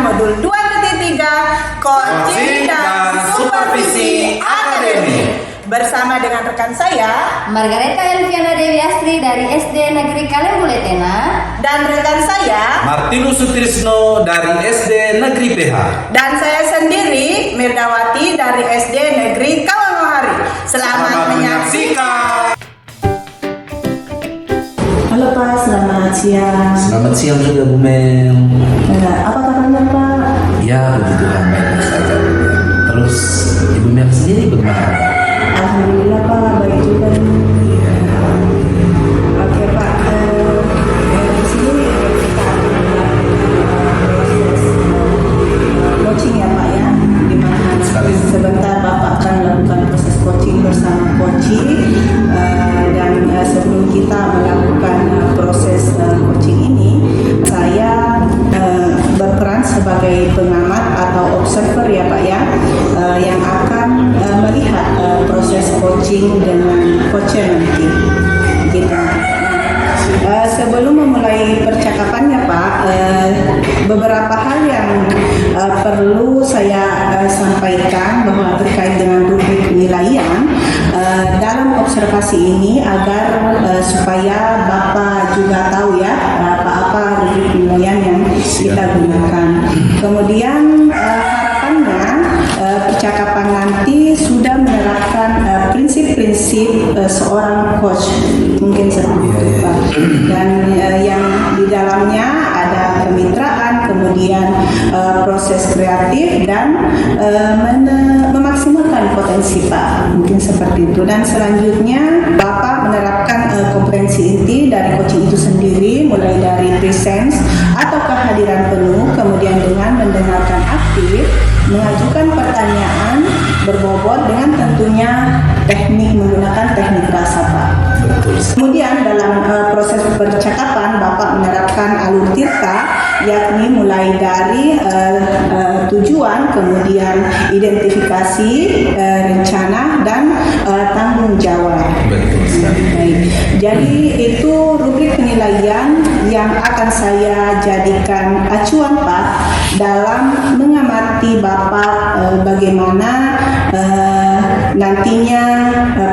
modul 2.3 Coaching dan Supervisi Akademi. Bersama dengan rekan saya Margareta Elviana Dewi Astri dari SD Negeri Kalembuletena dan rekan saya Martinus Sutrisno dari SD Negeri PH dan saya sendiri Mirdawati dari SD Negeri Kawangohari. Selamat menyaksikan. Halo Pak, selamat siang. Selamat siang juga Bu Mel. Apa kabarnya Pak? Ya begitu baik saja. Terus Ibu Mel sendiri bagaimana? Alhamdulillah Pak, baik juga nih. Oke Pak, di sini kita akan proses coaching ya Pak ya, di mana sebentar Bapak akan melakukan proses coaching bersama coaching dan sebelum kita melakukan proses coaching ini, saya berperan sebagai pengamat atau observer ya Pak ya, yang akan melihat proses coaching dengan coacher nanti gitu. Sebelum memulai percakapannya Pak, beberapa hal yang perlu saya sampaikan bahwa terkait dengan rubrik penilaian dalam observasi ini agar supaya Bapak juga tahu ya apa-apa rubrik penilaian yang kita gunakan. Kemudian harapannya percakapan nanti sudah menerapkan prinsip-prinsip seorang coach, mungkin seperti itu Pak. Dan yang di dalamnya ada kemitraan, kemudian proses kreatif dan memaksimalkan potensi Pak, mungkin seperti itu. Dan selanjutnya Bapak menerapkan kompetensi inti dari coaching itu sendiri, mulai dari presence atau kehadiran penuh, kemudian dengan mendengarkan aktif, mengajukan pertanyaan berbobot dengan tentunya menggunakan teknik rasa Pak. Betul. Kemudian dalam proses percakapan Bapak menerapkan alur tirta, yakni mulai dari tujuan, kemudian identifikasi, rencana dan tanggung jawab. Betul sekali. Baik. Jadi itu rubrik penilaian yang akan saya jadikan acuan Pak dalam mengamati Bapak bagaimana nantinya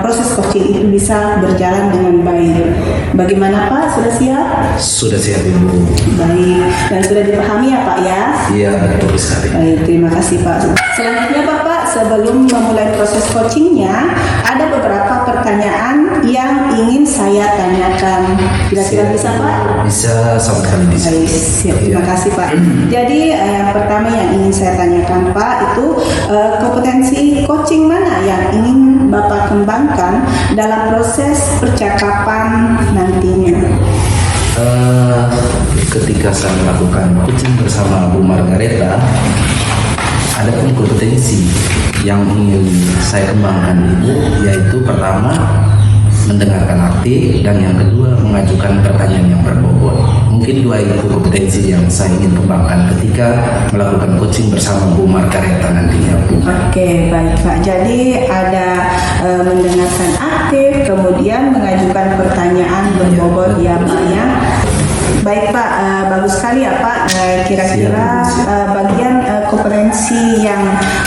proses coaching itu bisa berjalan dengan baik. Bagaimana Pak? Sudah siap? Sudah siap Ibu. Baik. Dan sudah dipahami ya Pak ya? Iya betul sekali. Baik, terima kasih Pak. Selanjutnya Bapak, sebelum memulai proses coachingnya, ada beberapa pertanyaan yang ingin saya tanyakan. Kira-kira bisa Pak? Bisa sama sekali bisa. Baik, siap. Terima kasih Pak. Jadi yang pertama yang ingin saya tanyakan Pak itu kompetensi coaching mana yang ingin Bapak kembangkan dalam proses percakapan nantinya? Ketika saya melakukan coaching bersama Bu Margareta, ada pun kompetensi yang ingin saya kembangkan itu, yaitu pertama mendengarkan aktif dan yang kedua mengajukan pertanyaan yang berbobot. Mungkin dua itu kompetensi yang saya ingin kembangkan ketika melakukan coaching bersama Bu Margareta nantinya Bu. Oke, baik Pak. Jadi ada mendengarkan aktif, kemudian mengajukan pertanyaan berbobot ya Pak ya. Baik Pak, bagus sekali ya Pak. Kira-kira bagian kompetensi yang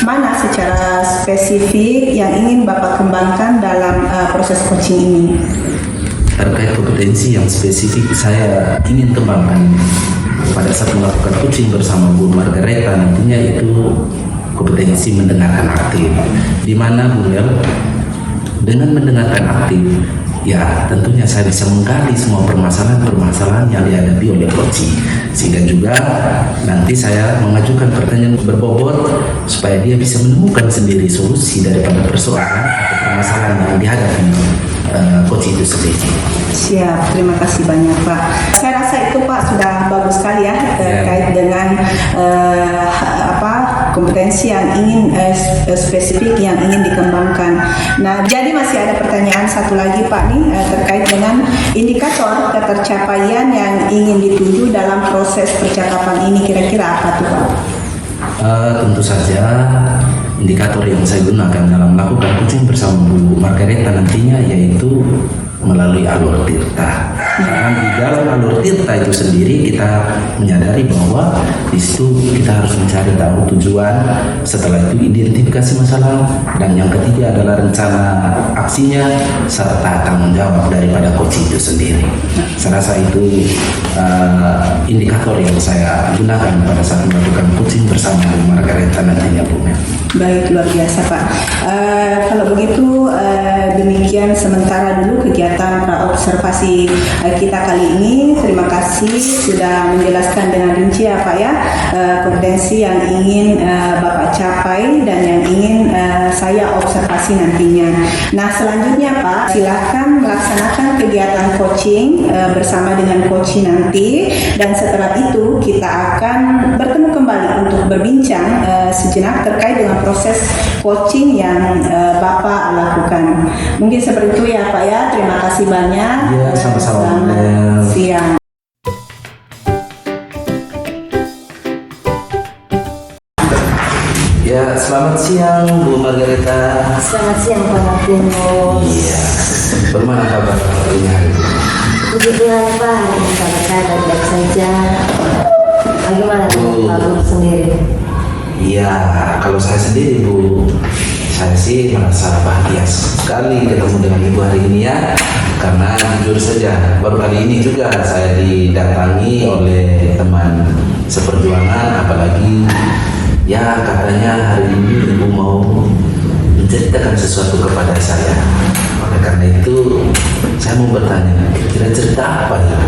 mana secara spesifik yang ingin Bapak kembangkan dalam proses coaching ini? Terkait kompetensi yang spesifik saya ingin kembangkan pada saat melakukan coaching bersama Bu Margareta nantinya itu kompetensi mendengarkan aktif, di mana Bu Mel dengan mendengarkan aktif ya tentunya saya bisa menggali semua permasalahan-permasalahan yang dihadapi oleh coaching, sehingga juga nanti saya mengajukan pertanyaan berbobot supaya dia bisa menemukan sendiri solusi daripada persoalan atau permasalahan yang dihadapi coaching itu sendiri. Siap, terima kasih banyak Pak. Saya rasa itu Pak sudah bagus sekali ya terkait dengan kompetensi yang ingin spesifik yang ingin dikembangkan. Nah, jadi masih ada pertanyaan satu lagi Pak nih terkait dengan indikator ketercapaian yang ingin dituju dalam proses percakapan ini, kira-kira apa tuh Pak? Tentu saja indikator yang saya gunakan dalam melakukan coaching bersama Bu Margareta nantinya yaitu melalui alur tirta. Karena di dalam alur tirta itu sendiri kita menyadari bahwa di situ kita harus mencari tahu tujuan, setelah itu identifikasi masalah, dan yang ketiga adalah rencana aksinya serta tanggung jawab daripada coach itu sendiri. Saya rasa itu indikator yang saya gunakan pada saat melakukan coaching bersama Margareta nantinya, Bu Mel. Baik, luar biasa Pak. Kalau begitu demikian sementara dulu kegiatan praobservasi kita kali ini. Terima kasih sudah menjelaskan dengan rinci ya Pak ya, kompetensi yang ingin Bapak capai dan yang ingin saya observasi nantinya. Nah selanjutnya Pak, silakan melaksanakan kegiatan coaching bersama dengan coach nanti, dan setelah itu kita akan bertemu kembali untuk berbincang sejenak terkait dengan proses coaching yang Bapak lakukan. Mungkin seperti itu ya Pak ya. Terima kasih banyak. Ya, sama-sama. Selamat siang. Ya, selamat siang Bu Margareta. Selamat siang Pak Martinus. Iya, bagaimana kabar hari ini? Puji Tuhan Pak, hari ini kabar saya baik-baik saja. Bagaimana Pak Guru sendiri? Iya, kalau saya sendiri Bu, saya sih merasa bahagia sekali ketemu dengan Ibu hari ini ya. Karena jujur saja, baru kali ini juga saya didatangi oleh teman seperjuangan, apalagi ya katanya hari ini Ibu mau menceritakan sesuatu kepada saya. Oleh karena itu, saya mau bertanya, kira-kira cerita apa ya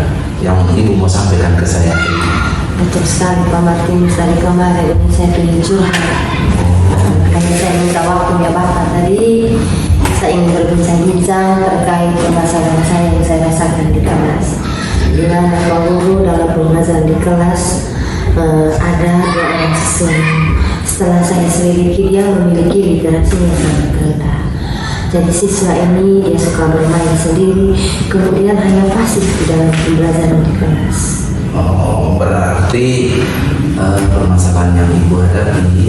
yang Ibu mau sampaikan ke saya? Betul sekali Pak Martinus, dari kemarin ini saya ingin curhat. Makanya saya minta waktunya Bapak tadi. Saya ingin berbincang-bincang terkait permasalahan saya yang saya rasakan di kelas. Di mana Pak Guru dalam pengajaran di kelas ada 2 orang siswa. Setelah saya selidiki, dia memiliki literasi yang sangat rendah. Jadi siswa ini dia suka bermain sendiri, kemudian hanya pasif di dalam pembelajaran di kelas. Oh, berarti permasalahan yang Ibu hadapi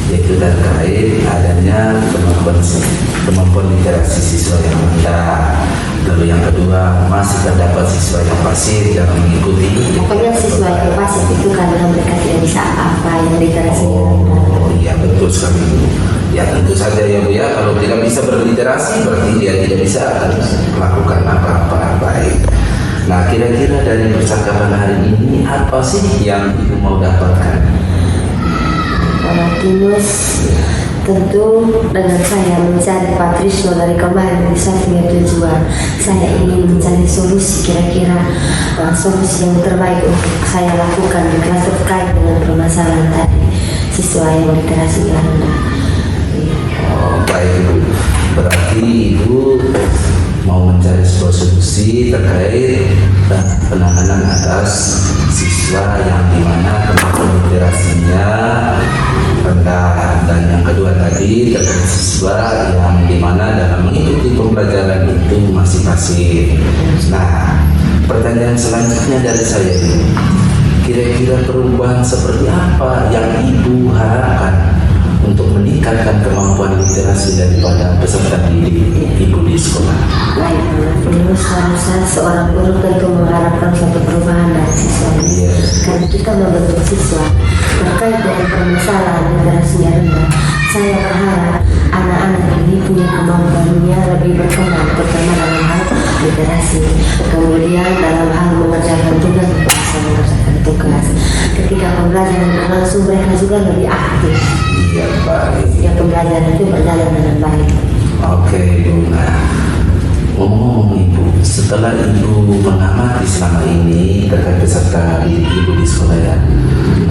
yaitu terkait adanya kemampuan literasi siswa yang rendah. Lalu yang kedua, masih terdapat siswa yang pasif dalam mengikuti. Pokoknya siswa yang pasif itu karena mereka tidak bisa apa-apa, yang literasinya rendah. Oh iya, betul sekali Bu. Ya tentu saja ya Bu ya, kalau tidak bisa berliterasi berarti dia tidak bisa melakukan apa-apa baik. Nah, kira-kira dari percakapan hari ini apa sih yang Ibu mau dapatkan? Pak Martinus, tentu dengan saya mencari Patrisno dari kemarin bisa punya tujuan. Saya ingin mencari solusi, kira-kira solusi yang terbaik untuk saya lakukan di kelas terkait dengan permasalahan tadi, siswa yang literasi rendah. Oh, baik Ibu. Berarti Ibu mau mencari sebuah solusi terkait penanganan atas siswa yang dimana kemampuan literasinya rendah, dan yang kedua tadi terkait siswa yang dimana dalam mengikuti pembelajaran itu masih pasif. Nah, pertanyaan selanjutnya dari saya ini, kira-kira perubahan seperti apa yang Ibu harapkan untuk meningkatkan kemampuan literasi daripada peserta didik Ibu di sekolah? Baik, Pak seharusnya seorang guru tentu mengharapkan suatu perubahan dari siswa. Karena kita membentuk siswa terkait dengan permasalahan literasinya rendah. Saya berharap anak-anak ini punya kemampuannya lebih berkembang, terutama dalam hal literasi. Kemudian dalam hal mengerjakan tugas, bisa mengerjakan tugas. Ketika pembelajaran berlangsung, mereka juga lebih aktif. Iya, baik. Ya, pembelajaran itu berjalan dengan baik. Oke, Bu. Nah, ngomong-ngomong Ibu, setelah Ibu mengamati selama ini terkait peserta didik Ibu di sekolah ya,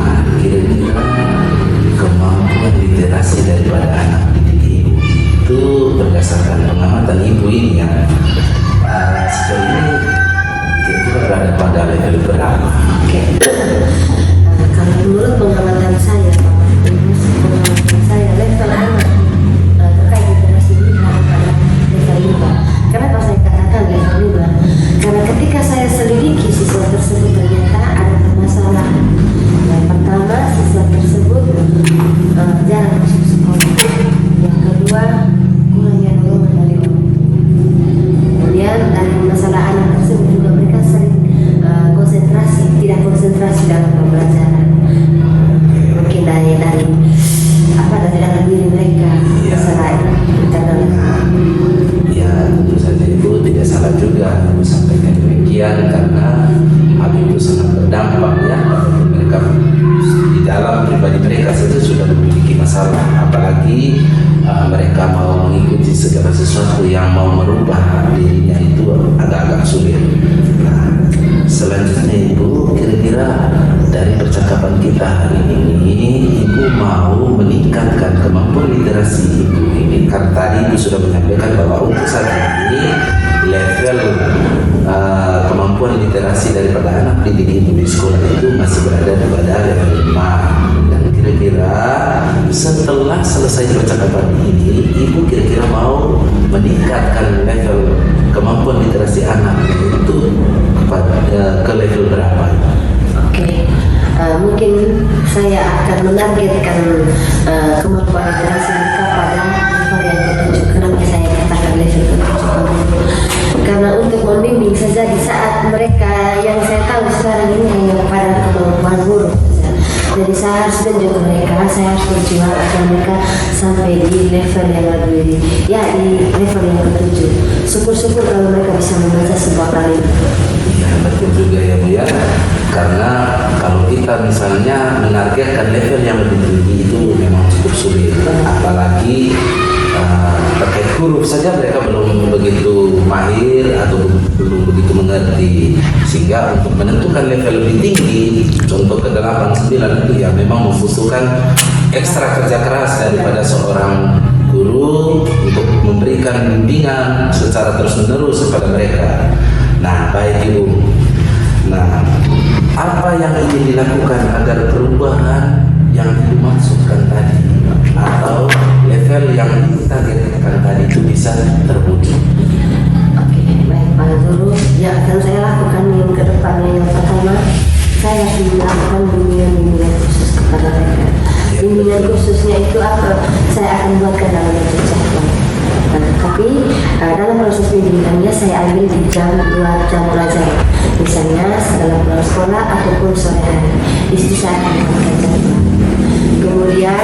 nah kira-kira kemampuan literasi daripada anak didik Ibu itu berdasarkan pengamatan Ibu ini ya, sejauh ini kira-kira berada pada level berapa? Oke. Kalau menurut pengamatan saya, Pak Martinus, pengamatan saya level anak terkait literasi ini harus pada level 5. Kenapa saya katakan level 5? Karena ketika saya selidiki siswa tersebut ternyata ada permasalahan. Yang pertama, siswa tersebut jarang masuk sekolah. Yang kedua, kurangnya dorongan dari orang. Kemudian dari dalam pribadi mereka saja sudah memiliki masalah, apalagi mereka mau mengikuti segala sesuatu yang mau merubah dirinya itu agak-agak sulit. Nah, selanjutnya Ibu, kira-kira dari percakapan kita hari ini, Ibu mau meningkatkan kemampuan literasi Ibu ini. Kan tadi Ibu sudah menyampaikan bahwa untuk saat ini level kemampuan literasi daripada anak didik Ibu di sekolah itu masih berada pada level 5. Dan kira-kira setelah selesai percakapan ini, Ibu kira-kira mau meningkatkan level kemampuan literasi anak itu ke level berapa? Oke. Mungkin saya akan menargetkan kemampuan literasi mereka pada level yang ke-7. Kenapa saya katakan level ke-7? Karena untuk membimbing saja di saat mereka yang saya tahu sekarang ini hanya pada kemampuan huruf saja. Jadi saya harus tunjuk mereka, saya harus berjuang agar mereka sampai di level yang lebih, ya di level yang ke-7. Syukur-syukur kalau mereka bisa membaca sebuah kalimat. Ya, betul juga ya Bu ya. Karena kalau kita misalnya menargetkan level yang lebih tinggi itu memang cukup sulit, apalagi terkait huruf saja mereka belum begitu mahir atau belum begitu mengerti, sehingga untuk menentukan level lebih tinggi, contoh ke 8, 9 itu ya memang membutuhkan ekstra kerja keras daripada seorang guru untuk memberikan bimbingan secara terus-menerus kepada mereka. Nah, baik Ibu. Nah, apa yang ingin dilakukan agar perubahan yang dimaksudkan tadi atau level yang ditargetkan tadi itu bisa terwujud? Oke, baik Pak Guru. Yang akan saya lakukan yang ke depannya, yang pertama, saya akan melakukan bimbingan khusus kepada mereka. Bimbingan khususnya itu apa? Saya akan buatkan dalam bentuk jadwal. Tapi dalam proses bimbingannya saya ambil di jam 2 jam pelajaran, misalnya setelah pulang sekolah ataupun sore hari. Di situ saya akan melakukan jadwal. Kemudian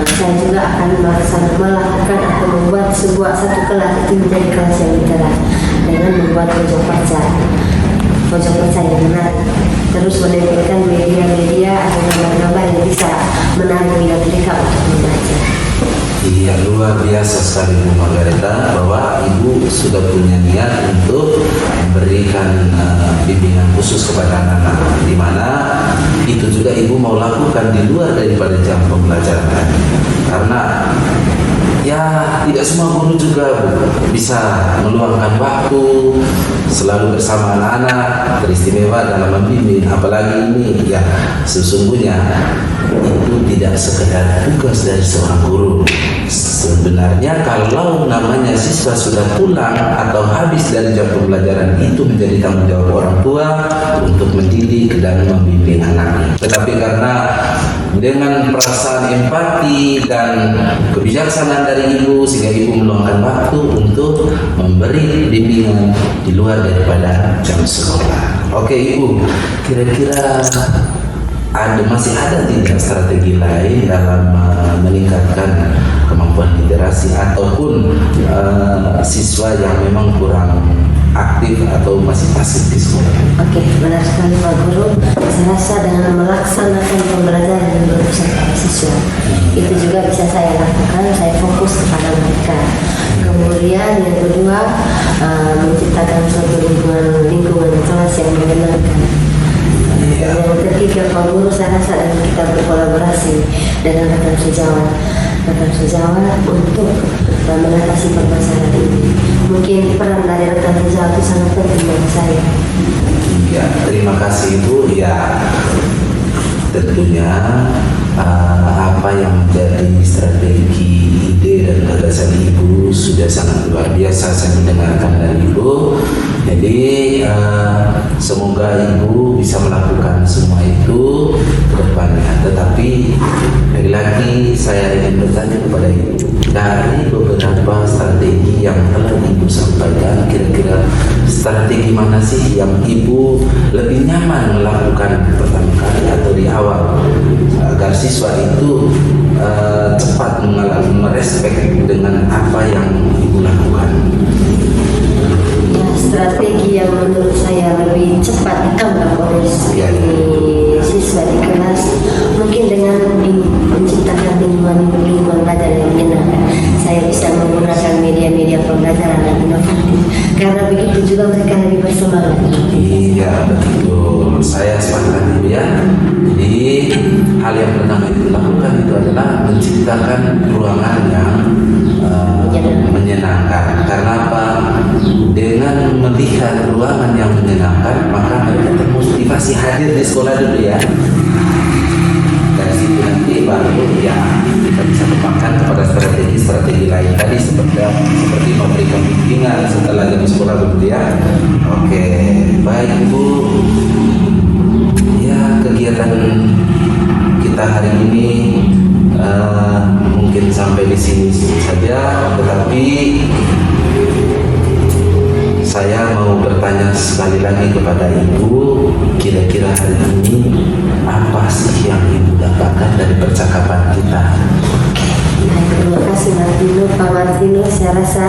saya juga akan melakukan atau membuat satu kelas itu menjadi kelas yang literat dengan membuat pojok baca yang menarik, terus menempelkan media-media atau gambar-gambar yang bisa menarik minat mereka untuk membaca. Iya, luar biasa sekali Bu Margareta bahwa Ibu sudah punya niat untuk memberikan bimbingan khusus kepada anak-anak, di mana itu juga Ibu mau lakukan di luar daripada jam pembelajaran. Karena ya tidak semua guru juga bisa meluangkan waktu selalu bersama anak-anak, teristimewa dalam membimbing, apalagi ini ya sesungguhnya itu tidak sekedar tugas dari seorang guru. Sebenarnya kalau namanya siswa sudah pulang atau habis dari jam pembelajaran, itu menjadi tanggung jawab orang tua untuk mendidik dan membimbing anaknya. Tetapi karena dengan perasaan empati dan kebijaksanaan dari Ibu, sehingga Ibu meluangkan waktu untuk memberi bimbingan di luar daripada jam sekolah. Oke Ibu, kira-kira masih ada tidak strategi lain dalam meningkatkan kemampuan literasi ataupun siswa yang memang kurang aktif atau masih pasif di sekolah? Oke, benar sekali Pak Guru. Saya rasa dengan melaksanakan pembelajaran yang berpusat pada siswa, itu juga bisa saya lakukan. Saya fokus kepada mereka. Kemudian yang kedua, menciptakan suatu lingkungan kelas yang menyenangkan. Yang ketiga Pak Guru, saya rasa dengan kita berkolaborasi dengan rekan sejawat untuk mengatasi permasalahan ini. Mungkin peran dari rekan sejawat itu sangat penting bagi saya. Ya, terima kasih Ibu. Ya, tentunya apa yang menjadi strategi, ide dan gagasan Ibu sudah sangat luar biasa saya mendengarkan dari Ibu. Jadi semoga Ibu bisa melakukan semua itu ke depannya. Tetapi lagi-lagi saya ingin bertanya kepada Ibu, dari beberapa strategi yang telah Ibu sampaikan, kira-kira strategi mana sih yang Ibu lebih nyaman melakukan pertama kali atau di awal agar siswa itu cepat merespek dengan apa yang Ibu lakukan? Ya, strategi yang menurut saya lebih cepat ditangkap oleh siswa di kelas mungkin Karena begitu juga mereka lebih bersemangat. Iya betul, saya sepakat Ibu ya. Jadi hal yang pertama itu lakukan itu adalah menciptakan ruangan yang menyenangkan. Karena apa? Dengan melihat ruangan yang menyenangkan, maka mereka termotivasi hadir di sekolah dulu ya. Dari situ nanti baru ya kita bisa kembangkan kepada strategi lain tadi seperti memberikan bimbingan setelah jam sekolah dulu ya. Oke, baik Ibu. Ya, kegiatan kita hari ini mungkin sampai di sini saja, tetapi saya mau bertanya sekali lagi kepada Ibu, kira-kira hari ini apa sih yang Ibu dapatkan dari percakapan kita? Terima kasih Pak Martino. Saya rasa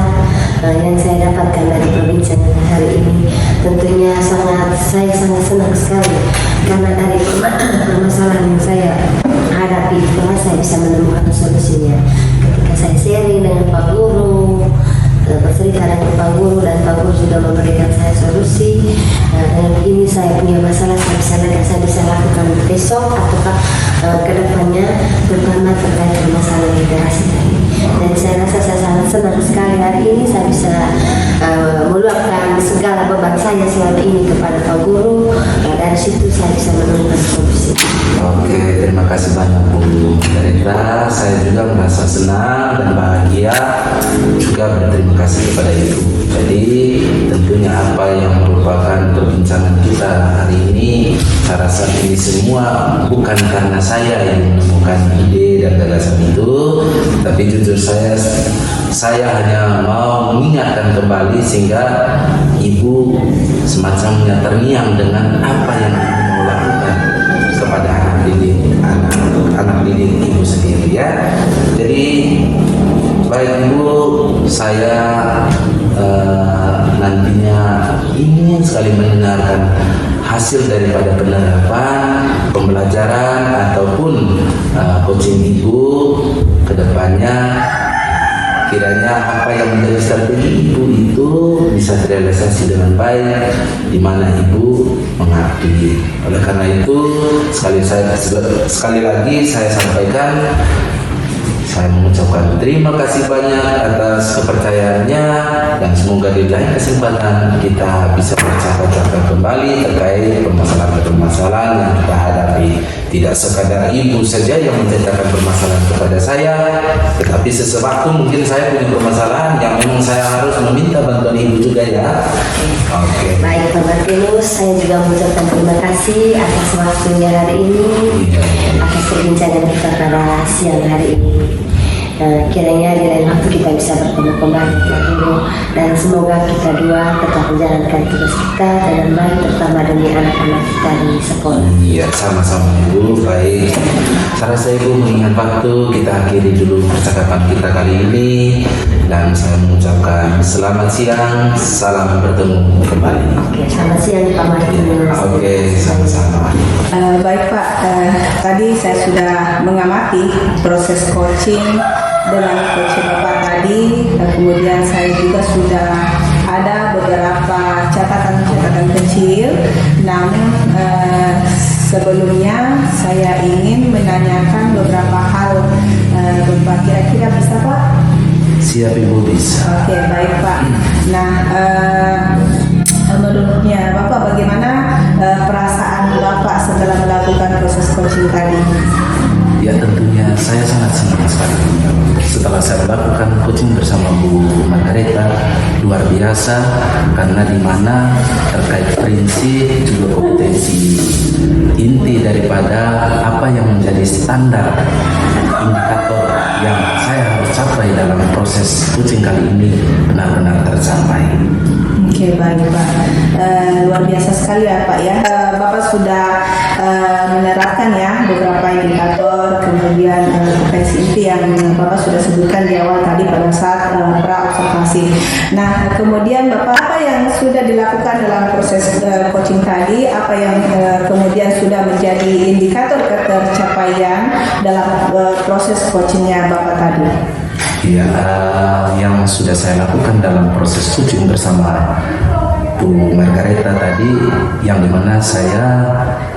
yang saya dapatkan dari perbincangan hari ini tentunya saya sangat senang sekali karena dari permasalahan yang saya hadapi itulah saya bisa menemukan solusinya ketika saya sharing dengan Pak Guru, bercerita dengan Pak Guru, dan Pak Guru juga memberikan saya solusi. Dengan ini saya punya masalah, saya bisa lakukan besok ataukah kedepannya, terutama terkait masalah literasi tadi. Dan saya rasa saya sangat senang sekali hari ini saya bisa meluapkan segala beban saya selama ini kepada Pak Guru. Dari situ saya bisa menemukan solusi. Oke, terima kasih banyak Bu Rita. Saya juga merasa senang dan bahagia, juga berterima kasih kepada Ibu. Jadi tentunya apa yang merupakan perbincangan kita hari ini, saya rasa ini semua bukan karena saya yang menemukan ide dan gagasan itu, tapi jujur saya hanya mau mengingatkan kembali sehingga Ibu semacamnya terngiang dengan apa yang Ibu mau lakukan kepada anak didik Ibu sendiri ya. Jadi baik Ibu, saya nantinya ingin sekali mendengarkan hasil daripada penerapan, pembelajaran ataupun coaching Ibu ke depannya. Kiranya apa yang menjadi strategi Ibu itu bisa terrealisasi dengan baik di mana Ibu mengabdi. Oleh karena itu sekali lagi saya sampaikan, saya mengucapkan terima kasih banyak atas kepercayaannya, dan semoga di lain kesempatan kita bisa bercakap-cakap kembali terkait permasalahan-permasalahan yang kita hadapi. Tidak sekadar Ibu saja yang menceritakan permasalahan kepada saya, tetapi sesewaktu mungkin saya punya permasalahan yang memang saya harus meminta bantuan Ibu juga ya. Oke. Baik Pak Martinus, saya juga mengucapkan terima kasih atas waktunya hari ini, atas perbincangan kita pada siang hari ini. Kiranya di lain waktu kita bisa bertemu kembali Pak Guru, dan semoga kita dua tetap menjalankan tugas kita dengan baik, terutama demi anak-anak kita di sekolah. Iya, sama-sama Ibu. Baik, saya rasa Ibu mengingat waktu, kita akhiri dulu percakapan kita kali ini, dan saya mengucapkan selamat siang, salam bertemu kembali. Oke, selamat siang Pak Martinus. Oke, sama-sama. Baik Pak, tadi saya sudah mengamati proses coaching dengan coaching Bapak tadi, kemudian saya juga sudah ada beberapa catatan-catatan kecil. Namun sebelumnya saya ingin menanyakan beberapa hal, Bapak kira-kira bisa Pak? Siap Ibu, bisa. Oke, baik Pak. Nah, menurutnya Bapak bagaimana perasaan Bapak setelah melakukan proses coaching tadi? Ya tentunya saya sangat senang sekali setelah saya melakukan coaching bersama Bu Margareta, luar biasa, karena di mana terkait prinsip juga kompetensi inti daripada apa yang menjadi standar indikator yang saya harus capai dalam proses coaching kali ini benar-benar tercapai. Oke, baik Pak. Luar biasa sekali ya Pak ya. Bapak sudah menerapkan ya beberapa indikator, kemudian kompetensi inti yang Bapak sudah sebutkan di awal tadi pada saat pra-observasi. Nah, kemudian Bapak apa yang sudah dilakukan dalam proses coaching tadi, apa yang kemudian sudah menjadi indikator ketercapaian dalam proses coachingnya Bapak tadi? Ya, yang sudah saya lakukan dalam proses coaching bersama Bu Margareta tadi, yang dimana saya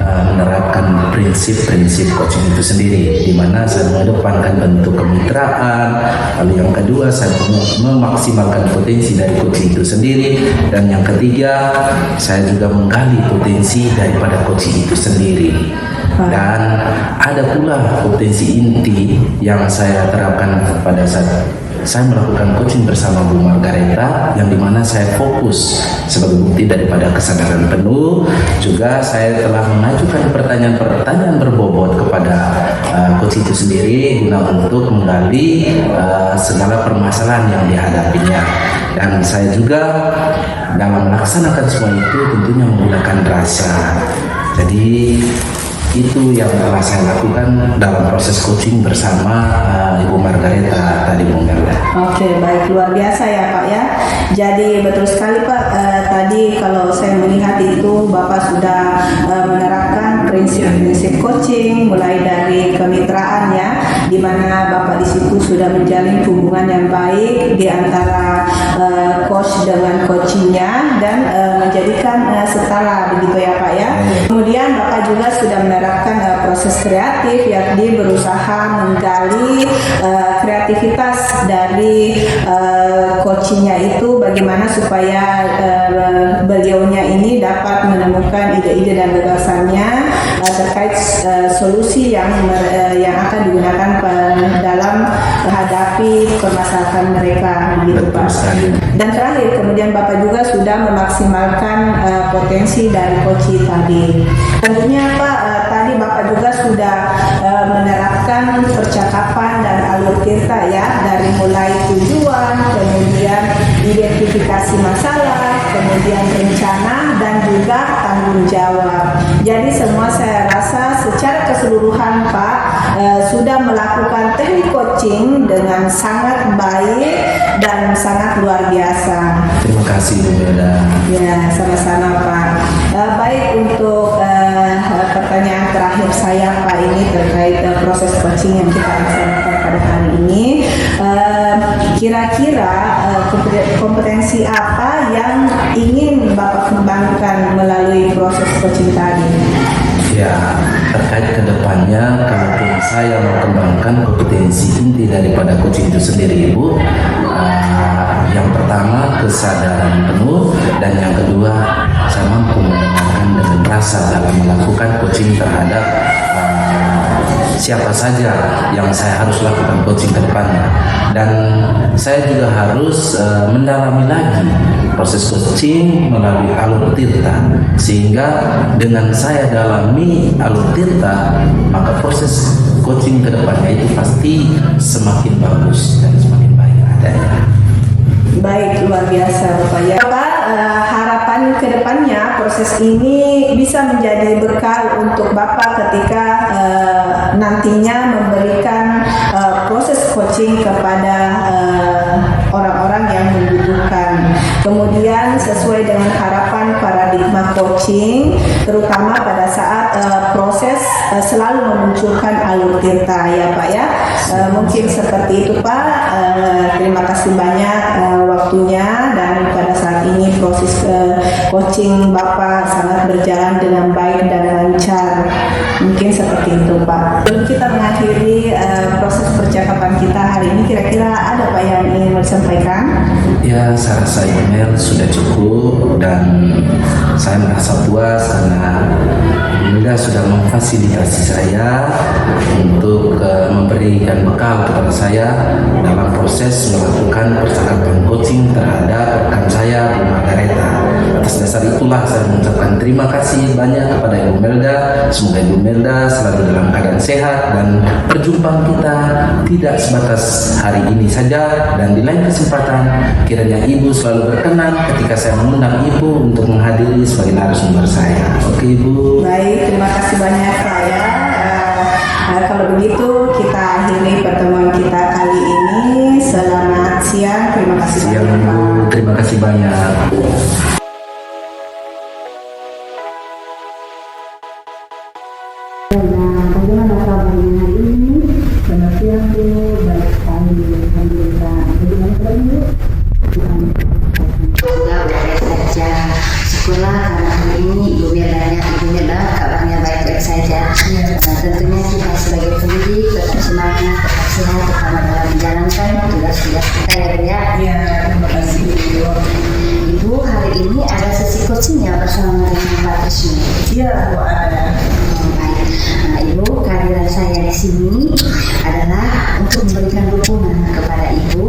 menerapkan prinsip-prinsip coaching itu sendiri, dimana saya mengedepankan bentuk kemitraan, lalu yang kedua saya memaksimalkan potensi dari coaching itu sendiri, dan yang ketiga saya juga menggali potensi daripada coaching itu sendiri. Dan ada pula potensi inti yang saya terapkan pada saat saya melakukan coaching bersama Bu Margareta, yang dimana saya fokus sebagai bukti daripada kesadaran penuh. Juga saya telah mengajukan pertanyaan-pertanyaan berbobot kepada coach itu sendiri guna untuk menggali segala permasalahan yang dihadapinya. Dan saya juga dalam melaksanakan semua itu tentunya menggunakan rasa. Jadi itu yang telah saya lakukan dalam proses coaching bersama Ibu Margareta tadi, Bu Melda. Oke, baik, luar biasa ya Pak ya. Jadi betul sekali Pak, tadi kalau saya melihat itu Bapak sudah menerapkan prinsip-prinsip coaching mulai dari kemitraan ya, di mana Bapak di situ sudah menjalin hubungan yang baik di antara coach dengan coachingnya, dan menjadikan setara begitu ya Pak ya. Kemudian Bapak juga sudah menerapkan proses kreatif, yakni berusaha menggali kreativitas dari coachingnya itu, bagaimana supaya beliaunya ini dapat menemukan ide-ide dan gagasannya terkait solusi yang akan digunakan dalam menghadapi permasalahan mereka begitu Pak. Dan terakhir kemudian Bapak juga sudah memaksimalkan potensi dari coaching tadi. Tentunya Pak, tadi Bapak juga sudah menerapkan percakapan dan alur tirta ya, dari mulai tujuan, kemudian identifikasi masalah, kemudian rencana, dan juga tanggung jawab. Jadi semua saya rasa secara keseluruhan Pak sudah melakukan teknik coaching dengan sangat baik dan sangat luar biasa. Terima kasih Bu Melda. Ya, sama-sama Pak. Baik, untuk pertanyaan terakhir saya Pak ini terkait proses coaching yang kita laksanakan pada hari ini, kira-kira kompetensi apa yang ingin Bapak kembangkan melalui proses coaching tadi? Ya, terkait kedepannya, kalaupun saya mau kembangkan kompetensi inti daripada coaching itu sendiri, Ibu, yang pertama kesadaran penuh, dan yang kedua saya mampu mendengarkan dengan rasa dalam melakukan coaching terhadap siapa saja yang saya harus lakukan coaching ke depannya. Dan saya juga harus mendalami lagi proses coaching melalui alur tirta, sehingga dengan saya dalami alur tirta, maka proses coaching ke depannya itu pasti semakin bagus dan semakin baik adanya. Baik, luar biasa Bapak ya. Bapak, harapan ke depannya proses ini bisa menjadi bekal untuk Bapak ketika nantinya memberikan proses coaching kepada orang-orang yang membutuhkan. Kemudian sesuai dengan harapan paradigma coaching, terutama pada saat proses selalu memunculkan alur tirta ya Pak ya. Mungkin seperti itu Pak. Terima kasih banyak waktunya, dan pada saat ini proses coaching Bapak sangat berjalan dengan baik dan lancar. Mungkin seperti itu Pak. Sebelum kita mengakhiri proses percakapan kita hari ini, kira-kira ada Pak yang ingin disampaikan? Ya, saya rasa email sudah cukup, dan saya merasa puas karena Bunda sudah memfasilitasi saya untuk memberikan bekal kepada saya dalam proses melakukan percakapan coaching terhadap rekan saya, Bu Margareta. Atas dasar itulah saya mengucapkan terima kasih banyak kepada Ibu Melda. Semoga Ibu Melda selalu dalam keadaan sehat, dan perjumpaan kita tidak sebatas hari ini saja, dan di lain kesempatan kiranya Ibu selalu berkenan ketika saya mengundang Ibu untuk menghadiri sebagai narasumber saya. Oke Ibu. Baik, terima kasih banyak Pak ya. Kalau begitu kita akhiri pertemuan kita kali ini. Selamat siang, terima kasih Siang banyak Ibu, Pak. terima kasih banyak. Bagaimana kabarnya hari ini? Selamat siang Bu, baik sekali, alhamdulillah. sehat terutama dalam menjalankan tugas-tugas kita ya Bu ya. Ya, terima kasih Bu. Ibu, hari ini ada sesi coachingnya bersama dengan Pak Trisno. Iya Bu, ada. Baik. Nah, Ibu, kehadiran saya di sini adalah untuk memberikan dukungan kepada Ibu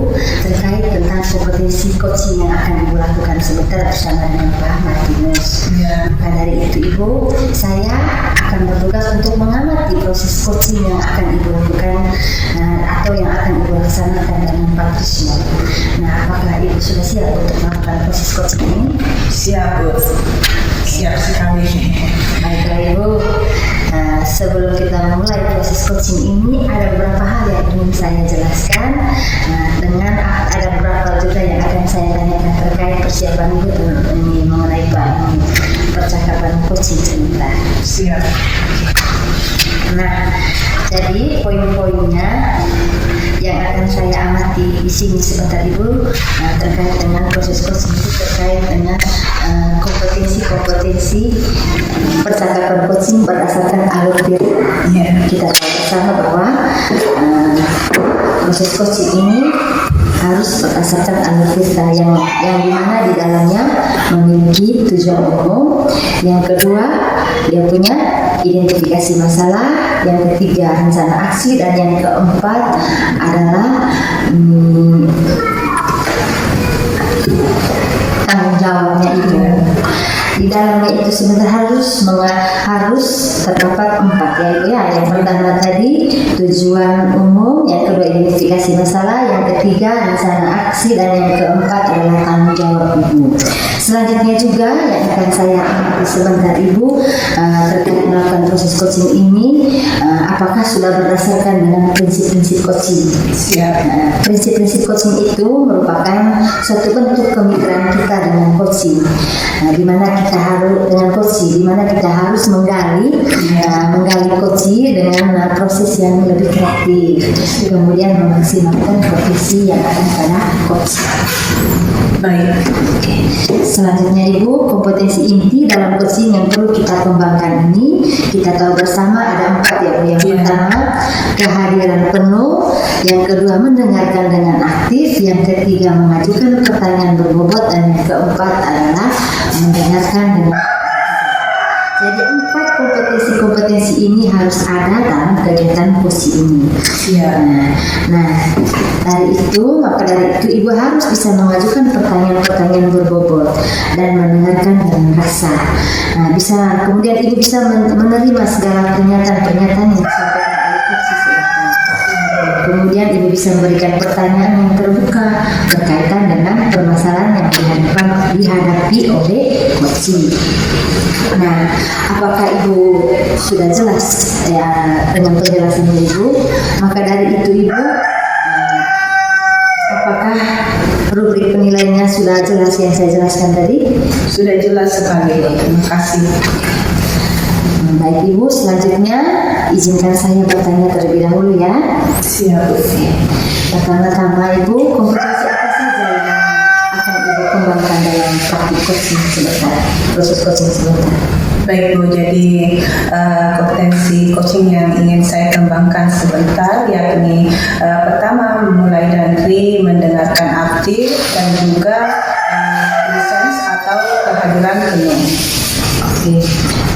terkait tentang kompetensi coaching yang akan Ibu lakukan sebentar bersama dengan Pak Martinus. Ya. Maka dari itu Ibu, saya akan bertugas untuk mengamati proses coaching yang akan Ibu lakukan atau yang akan Ibu laksanakan dengan Pak Trisno. Nah, apakah Ibu sudah siap untuk melakukan proses coaching ini? Siap Bu. Siap sekali. Baiklah Ibu, sebelum kita memulai proses coaching ini ada beberapa hal yang ingin saya jelaskan dengan ada beberapa juga yang akan saya tanyakan terkait persiapan Ibu ini mengenai percakapan coaching sebentar. Siap. Nah, jadi poin-poinnya yang akan saya amati di sini sebentar Ibu terkait dengan proses coaching itu terkait dengan kompetensi percakapan coaching berdasarkan alur diri. Ya. Kita tahu bersama bahwa proses coaching ini harus berdasarkan alur cerita yang dimana di dalamnya memiliki tujuan umum. Yang kedua, dia punya identifikasi masalah. Yang ketiga, rencana aksi. Dan yang keempat adalah tanggung jawabnya itu. Di dalamnya itu sebenarnya harus terdapat 4 yaitu ya. Yang pertama tadi tujuan umum, yang kedua identifikasi masalah, yang ketiga rencana aksi, dan yang keempat adalah tanggung jawab Ibu. Selanjutnya juga yang akan saya amati sebentar Ibu terkait melakukan proses coaching ini, apakah sudah berdasarkan dengan prinsip-prinsip coaching. Siap. Prinsip-prinsip coaching itu merupakan suatu bentuk kemitraan kita dengan coaching, di mana kita harus menggali coaching dengan proses yang lebih kreatif, kemudian memaksimalkan profesi yang akan pada coaching. Baik. Oke. Selanjutnya Ibu, kompetensi inti dalam coaching yang perlu kita kembangkan ini kita tahu bersama ada 4 ya Bu. Yang pertama, kehadiran penuh. Yang kedua, mendengarkan dengan aktif. Yang ketiga, mengajukan pertanyaan berbobot. Dan yang keempat adalah mendengarkan dengan. Jadi 4 kompetensi ini harus ada dalam kegiatan coaching ini. Iya. Nah, dari itu Ibu harus bisa mengajukan pertanyaan-pertanyaan berbobot dan mendengarkan dengan rasa. Nah, kemudian Ibu bisa menerima segala pernyataan-pernyataan yang disampaikan oleh coach sebentar. Kemudian Ibu bisa memberikan pertanyaan yang terbuka berkaitan dengan permasalahan yang dihadapi oleh coaching. Nah, apakah Ibu sudah jelas ya dengan penjelasan Ibu? Maka dari itu Ibu, apakah rubrik penilaiannya sudah jelas yang saya jelaskan tadi? Sudah jelas sekali. Terima kasih. Baik Ibu, selanjutnya izinkan saya bertanya terlebih dahulu ya. Siap. Pertama-tama Ibu, kompetensi apa saja yang akan Ibu kembangkan dalam praktik coaching sebentar, proses coaching sebentar? Baik Bu, jadi kompetensi coaching yang ingin saya kembangkan sebentar yakni pertama mulai dari mendengarkan aktif dan juga presence atau kehadiran penuh. Oke,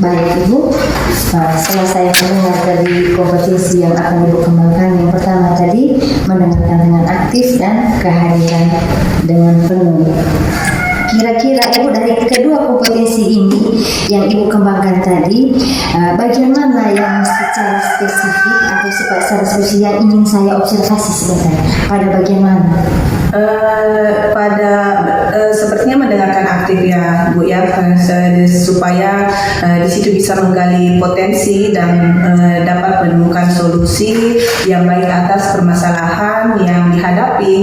baik Ibu. Setelah saya mendengar dari kompetensi yang akan Ibu kembangkan, yang pertama tadi mendengarkan dengan aktif dan kehadiran dengan penuh. Kira-kira Ibu dari kedua kompetensi ini yang Ibu kembangkan tadi, bagian mana yang secara spesifik atau secara spesifik yang ingin saya observasi sebentar? Pada bagian mana? Sepertinya mendengarkan aktif ya Bu ya, supaya di situ bisa menggali potensi dan dapat menemukan solusi yang baik atas permasalahan yang dihadapi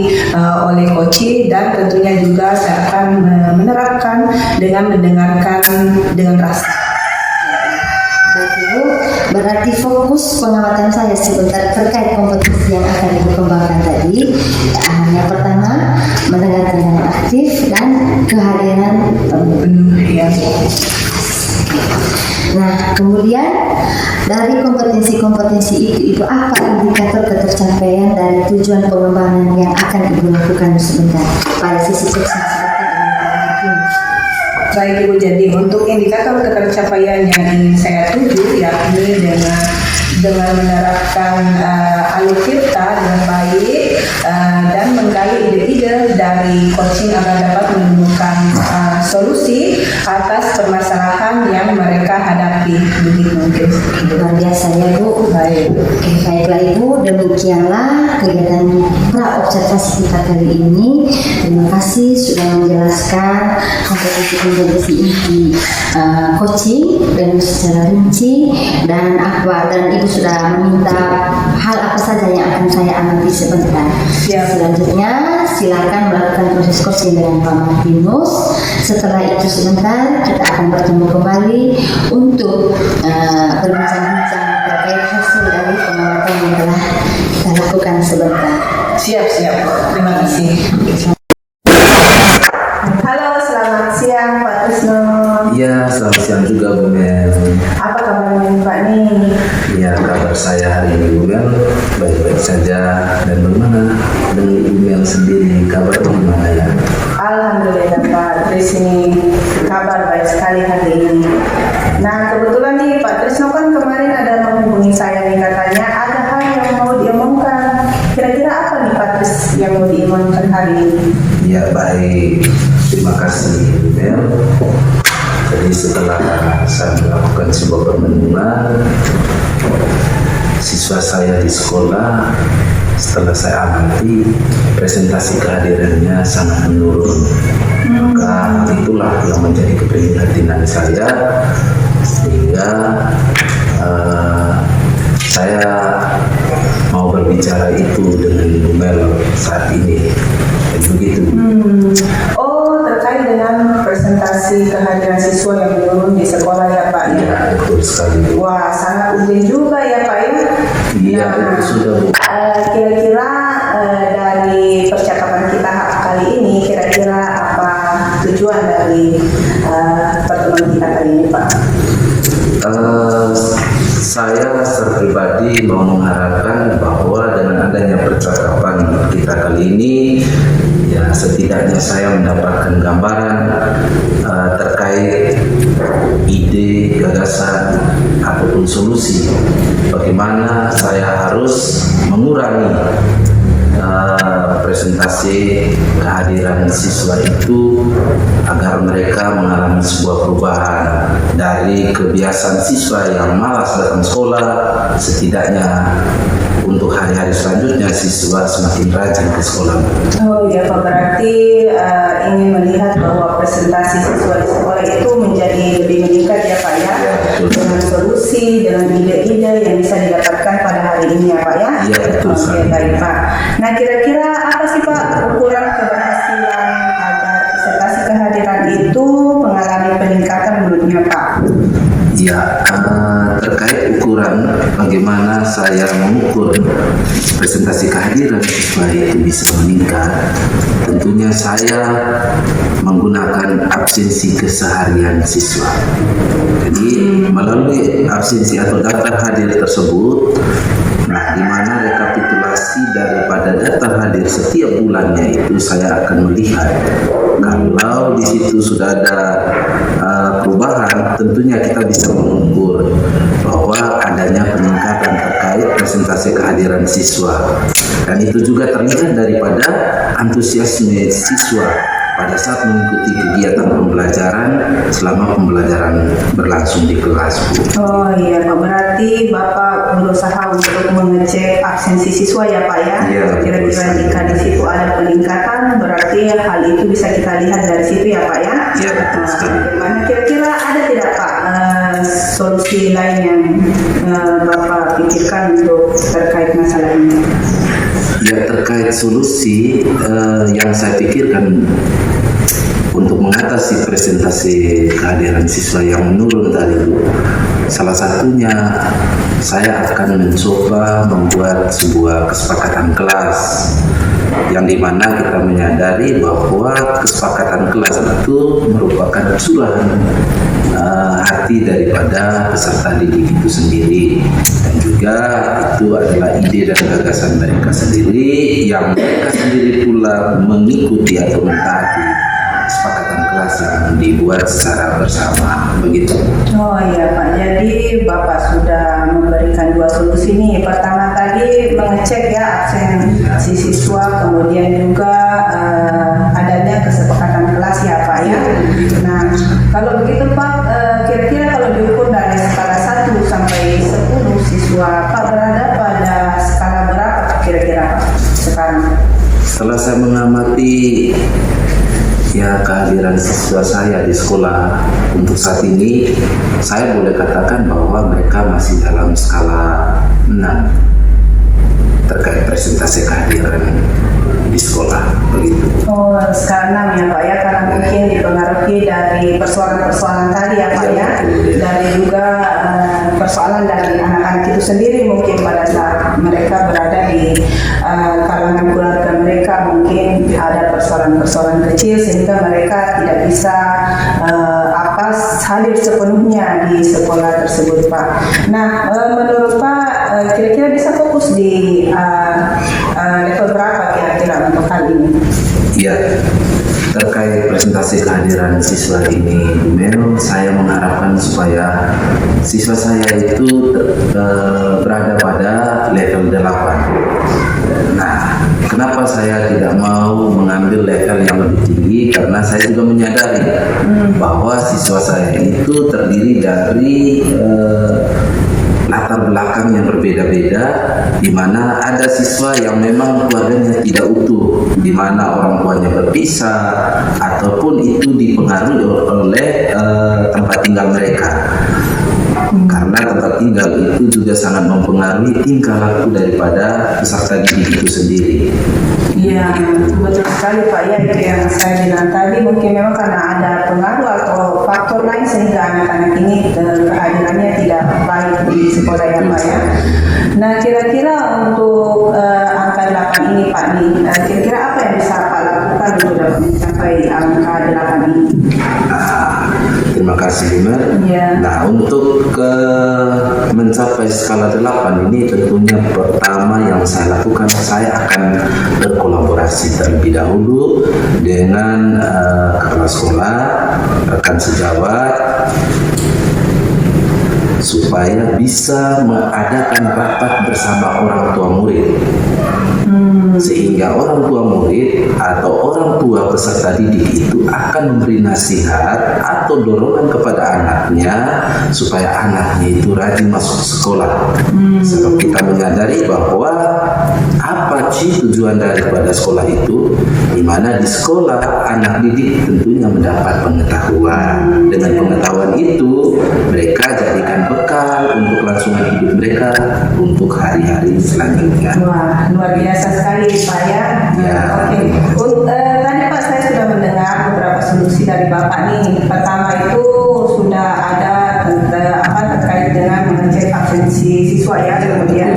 oleh coach, dan tentunya juga saya akan menerapkan dengan mendengarkan dengan rasa. Baik Ibu, berarti fokus pengamatan saya sebentar terkait kompetensi yang akan Ibu kembangkan tadi. Yang pertama, mendengarkan dengan aktif dan kehadiran Penuh ya. Nah, kemudian dari kompetensi-kompetensi itu apa indikator ketercapaian dari tujuan pengembangan yang akan Ibu lakukan sebentar pada sisi sukses sebentar dengan Pak Martin. Baik Ibu, jadi untuk indikator tercapaian yang ingin saya tuju yakni dengan menerapkan alutsista dengan baik dan menggali ide-ide dari coaching agar dapat menemukan solusi atas permasalahan yang mereka hadapi. Begitu mungkin. Luar biasa ya Bu. Baik. Baiklah Ibu, demikianlah kegiatan pra-observasi kita kali ini. Terima kasih sudah menjelaskan kompetensi-kompetensi inti coaching dan secara rinci dan Ibu sudah meminta hal apa saja yang akan saya amati sebentar. Selanjutnya silakan melakukan proses coaching dengan Pak Martinus. Setelah itu sebentar kita akan bertemu kembali untuk berbincang-bincang terkait hasil dari pengamatan yang telah kita lakukan sebentar. Siap. Terima kasih. Halo, selamat siang Pak Trisno. Iya, selamat siang juga Bu Mel. Apa kabarnya Pak nih? Ya, kabar saya hari ini Bu Mel baik-baik saja. Dan bagaimana dengan Ibu Mel sendiri, kabar gimana ya? Alhamdulillah Pak Tris, ini kabar baik sekali hari ini. Nah kebetulan nih Pak Trisno kan kemarin ada menghubungi saya nih, katanya ada hal yang mau diomongkan. Kira-kira apa nih Pak Tris yang mau diomongkan hari ini? Ya baik, terima kasih Bu Mel. Jadi setelah saya melakukan sebuah permenungan, siswa saya di sekolah, setelah saya amati presentasi kehadirannya sangat menurun. Maka itulah yang menjadi keprihatinan saya, sehingga saya mau berbicara itu dengan Bu Mel saat ini. Jadi begitu. Oh, terkait dengan presentasi kehadiran siswa yang menurun di sekolah ya Pak ya? Ya, betul sekali. Wah, sangat urgent juga ya Pak ya? Iya, itu sudah Bu. Kira-kira dari percakapan kita kali ini, kira-kira apa tujuan dari pertemuan kita kali ini Pak? Saya secara pribadi mau mengharapkan bahwa dengan adanya percakapan kita kali ini, ya setidaknya saya mendapatkan gambaran terkait ide, gagasan, ataupun solusi bagaimana saya harus mengurangi presentasi kehadiran siswa itu agar mereka mengalami sebuah perubahan dari kebiasaan siswa yang malas datang sekolah, setidaknya untuk hari-hari selanjutnya siswa semakin rajin ke sekolah. Oh ya Pak, berarti ingin melihat bahwa presentasi siswa di sekolah itu menjadi lebih meningkat ya Pak ya, dengan solusi, dengan ide-ide yang bisa didapatkan pada hari ini ya Pak ya. Iya betul sekali. Baik Pak. Nah kira-kira apa sih Pak ukuran keberhasilan agar presentasi kehadiran itu mengalami peningkatan menurutnya Pak? Ya, terkait ukuran bagaimana saya mengukur presentasi kehadiran siswa itu bisa meningkat, tentunya saya menggunakan absensi keseharian siswa. Jadi melalui absensi atau daftar hadir tersebut, di mana rekapitulasi daripada daftar hadir setiap bulannya itu saya akan melihat kalau di situ sudah ada perubahan, tentunya kita bisa mengukur bahwa adanya peningkatan terkait presentasi kehadiran siswa, dan itu juga terlihat daripada antusiasme siswa pada saat mengikuti kegiatan pembelajaran selama pembelajaran berlangsung di kelas. Oh iya Pak, berarti Bapak berusaha untuk mengecek absensi siswa ya Pak ya? Iya. Kira-kira jika di situ ada peningkatan, berarti hal itu bisa kita lihat dari situ ya Pak ya? Iya betul sekali. Bagaimana kira-kira ada tidak Pak solusi lain yang Bapak pikirkan untuk terkait masalah ini? Ya, terkait solusi yang saya pikirkan untuk mengatasi presentasi kehadiran siswa yang menurun tadi, salah satunya saya akan mencoba membuat sebuah kesepakatan kelas yang dimana kita menyadari bahwa kesepakatan kelas itu merupakan curahan hati daripada peserta didik itu sendiri, dan juga itu adalah ide dan gagasan mereka sendiri yang mereka sendiri pula mengikuti atau mentaati kesepakatan kelas yang dibuat secara bersama, begitu. Oh iya Pak, jadi Bapak sudah memberikan dua solusi nih. Pertama tadi mengecek ya absen si siswa, kemudian juga adanya kesepakatan kelas ya Pak ya. Nah kalau begitu Pak, kira-kira kalau diukur dari skala 1 sampai 10 siswa Pak berada pada skala berapa kira-kira Pak sekarang? Setelah saya mengamati ya kehadiran siswa saya di sekolah untuk saat ini, saya boleh katakan bahwa mereka masih dalam skala 6 terkait presentasi kehadiran di sekolah, begitu. Oh, skala 6 ya Pak ya, karena mungkin dipengaruhi dari persoalan-persoalan tadi ya Pak ya, dari juga persoalan dari anak-anak itu sendiri mungkin pada saat mereka berada di kalangan keluarga mereka, mungkin ada persoalan-persoalan kecil sehingga mereka tidak bisa hadir sepenuhnya di sekolah tersebut Pak. Nah, menurut Pak kira-kira bisa fokus di level berapa kira-kira untuk hal ini? Ya, terkait presentasi kehadiran siswa ini, memang saya mengharapkan supaya siswa saya itu berada pada level 8. Nah, kenapa saya tidak mau mengambil level yang lebih tinggi? Karena saya juga menyadari bahwa siswa saya itu terdiri dari latar belakang yang berbeda-beda, di mana ada siswa yang memang keluarganya tidak utuh, di mana orang tuanya berpisah, ataupun itu dipengaruhi oleh tempat tinggal mereka. Karena tempat tinggal itu juga sangat mempengaruhi tingkah laku daripada peserta didik itu sendiri. Iya, betul sekali Pak ya, itu yang saya bilang tadi, mungkin memang karena ada pengaruh atau faktor lain sehingga anak-anak ini kehadirannya tidak baik di sekolah ya Pak ya. Nah kira-kira untuk angka 8 ini Pak nih, kira-kira apa yang bisa Pak lakukan untuk dapat mencapai angka 8 ini? Terima kasih Bima. Ya. Nah, untuk mencapai skala 8 ini tentunya pertama yang saya lakukan, saya akan berkolaborasi terlebih dahulu dengan kepala sekolah, rekan sejawat, supaya bisa mengadakan rapat bersama orang tua murid. Sehingga orang tua murid atau orang tua peserta didik itu akan memberi nasihat atau dorongan kepada anaknya supaya anaknya itu rajin masuk sekolah. Sebab kita menyadari bahwa apa sih tujuan daripada sekolah itu, di mana di sekolah anak didik tentunya mendapat pengetahuan. Dengan pengetahuan itu mereka jadikan bekal untuk kelangsungan hidup mereka untuk hari-hari selanjutnya. Wah, luar biasa sekali Pak ya. Oke. Tadi Pak saya sudah mendengar beberapa solusi dari Bapak nih. Pertama itu sudah ada terkait dengan mengecek absensi siswa ya, kemudian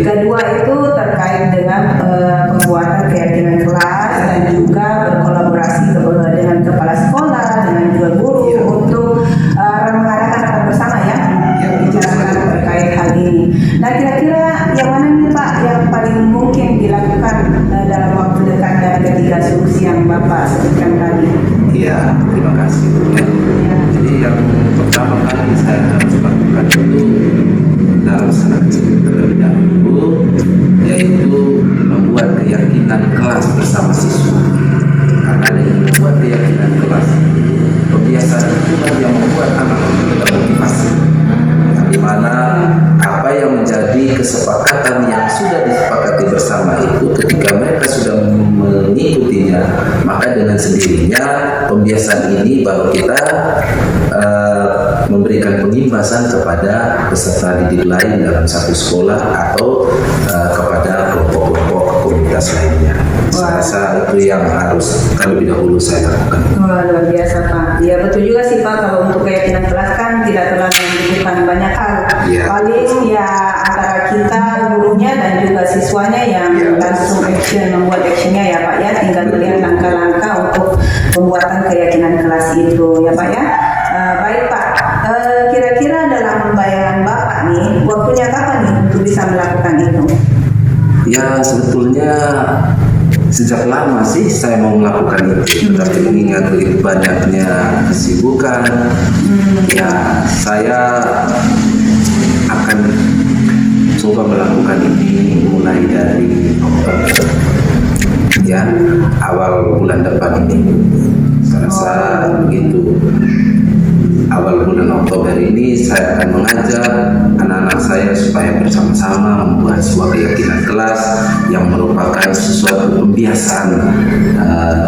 kedua itu terkait dengan pembuatan keyakinan kelas dan juga berkolaborasi dengan kepala sekolah dengan juga guru untuk mengadakan rapat bersama ya, membicarakan terkait hal ini. Nah kira-kira yang mana nih Pak yang paling mungkin dilakukan dalam waktu dekat dari ketiga solusi yang Bapak sebutkan tadi? Iya, terima kasih. Jadi yang pertama kali saya harus lakukan itu dalam skala kecil terlebih dahulu, yaitu membuat keyakinan kelas bersama siswa. Karena dengan membuat keyakinan kelas, kebiasaan itulah yang membuat anak itu termotivasi. Di mana apa yang menjadi kesepakatan yang sudah disepakati bersama itu, ketika mereka sudah mengikutinya, maka dengan sendirinya pembiasaan ini baru kita memberikan pengimbasan kepada peserta didik lain dalam satu sekolah atau kepada kelompok-kelompok komunitas lainnya. Saya rasa itu yang harus terlebih dahulu saya lakukan. Wah, luar biasa Pak. Ya betul juga sih Pak, kalau untuk keyakinan kelas kan tidak terlalu membutuhkan banyak hal. Ya. Paling ya antara kita gurunya dan juga siswanya yang langsung membuat actionnya ya Pak ya, tinggal melihat langkah-langkah untuk pembuatan keyakinan kelas itu ya Pak ya. Baik Pak, kira-kira dalam bayangan Bapak nih, waktunya kapan nih untuk bisa melakukan itu? Ya sebetulnya sejak lama sih saya mau melakukan itu, tetapi mengingat begitu banyaknya kesibukan, ya saya akan coba melakukan ini mulai dari Oktober, ya awal bulan depan ini. Saya rasa begitu. Awal bulan Oktober ini saya akan mengajak anak-anak saya supaya bersama-sama membuat sebuah keyakinan kelas yang merupakan sesuatu pembiasaan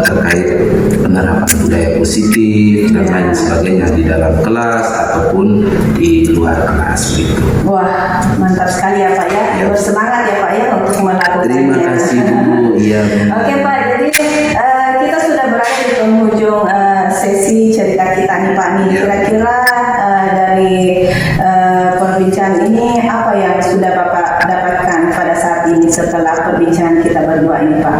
terkait penerapan budaya positif dan lain sebagainya di dalam kelas ataupun di luar kelas begitu. Wah, mantap sekali ya Pak ya. Bersemangat ya Pak ya untuk melakukannya. Terima kasih Bu. Iya. Oke Pak, jadi kita sudah berada di penghujung sesi cerita kita nih Pak nih. Kira-kira dari perbincangan ini apa yang sudah Bapak dapatkan pada saat ini setelah perbincangan kita berdua ini Pak?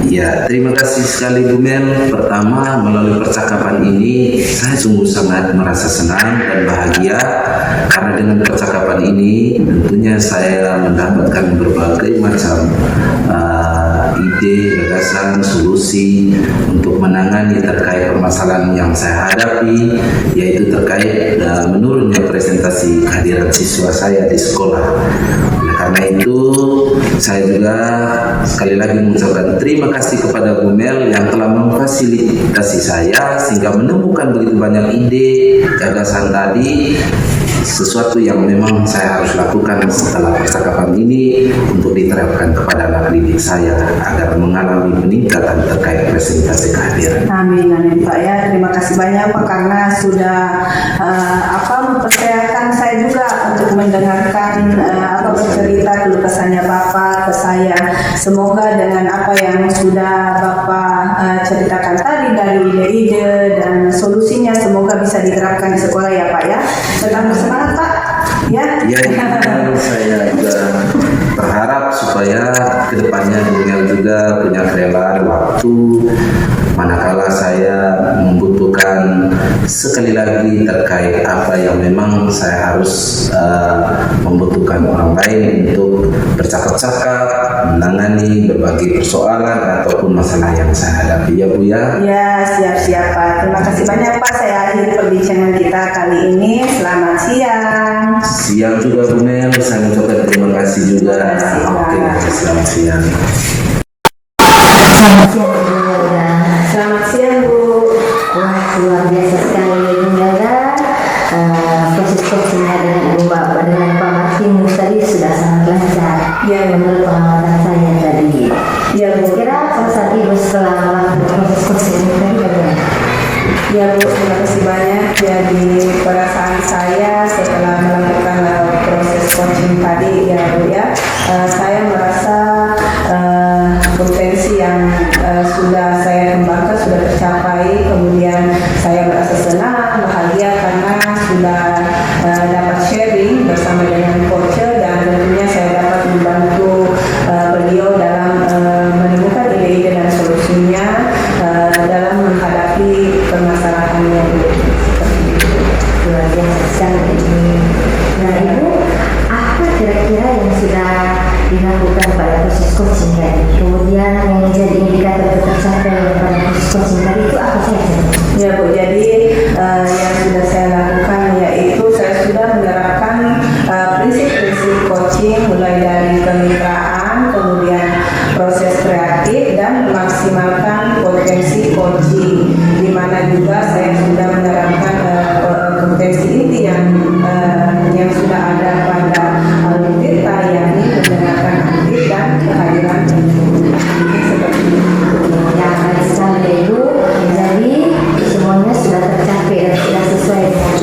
Ya, terima kasih sekali Bu Mel. Pertama, melalui percakapan ini saya sungguh sangat merasa senang dan bahagia karena dengan percakapan ini tentunya saya mendapatkan berbagai macam ide, gagasan, solusi untuk menangani terkait permasalahan yang saya hadapi, yaitu terkait menurunnya presentasi kehadiran siswa saya di sekolah. Karena itu saya juga sekali lagi mengucapkan terima kasih kepada Bu Mel yang telah memfasilitasi saya sehingga menemukan begitu banyak ide, gagasan tadi, sesuatu yang memang saya harus lakukan setelah percakapan ini untuk diterapkan kepada anak didik saya agar mengalami peningkatan terkait presentasi kehadiran. Amin, amin Pak ya. Terima kasih banyak Pak karena sudah mempercayakan saya juga untuk mendengarkan bercerita keluh kesahnya Bapak ke saya. Semoga dengan apa yang sudah Bapak ceritakan tadi dari ide-ide dan solusinya semoga bisa diterapkan di sekolah ya Pak ya. Tetap bersemangat Pak. Ya. Ya, saya juga berharap supaya kedepannya Beliau juga punya kerelaan waktu manakala saya membutuhkan sekali lagi terkait apa yang memang saya harus membutuhkan orang lain untuk bercakap-cakap menangani berbagai persoalan ataupun masalah yang saya hadapi ya Bu ya. Ya, siap-siap Pak. Terima kasih banyak Pak. Saya akhiri perbincangan kita kali ini. Selamat siang. Siang juga Bu Mel, saya ucapkan terima kasih juga. Oke, selamat siang. Selamat siang Bu Melda. Selamat siang Bu. Wah, luar biasa sekali Bu Melda. Proses coachingnya dengan Bapak dengan Pak Martin tadi sudah sangat lancar. Ya, menurut pengamatan saya tadi. Ya Bu. Kira perasaan Ibu setelah melakukan proses coaching ini tadi bagaimana? Ya Bu, terima kasih banyak. Jadi perasaan saya setelah melakukan proses coaching tadi ya Bu ya, saya merasa potensi yang sudah saya kembangkan sudah tercapai. Kemudian saya merasa senang, bahagia karena sudah dapat sharing bersama dengan coach dan tentunya saya dapat membantu beliau dalam menemukan ide-ide dan solusinya dalam menghadapi permasalahan yang seperti itu. Luar biasa sekali ini. Nah Ibu, apa kira-kira yang sudah dilakukan pada proses coaching tadi? Kemudian yang menjadi indikator tercapai pada proses coaching tadi itu apa saja? Ya Bu, jadi yang sudah saya lakukan yaitu saya sudah menerapkan prinsip-prinsip coaching mulai dari kemitraan, kemudian proses kreatif dan memaksimalkan potensi coaching, di mana juga saya sudah menerapkan kompetensi inti yang sudah ada pada kita, yakni mendengarkan aktif dan kehadiran seperti itu. Ya, baik sekali Ibu. Jadi semuanya sudah tercapai dan sudah sesuai dengan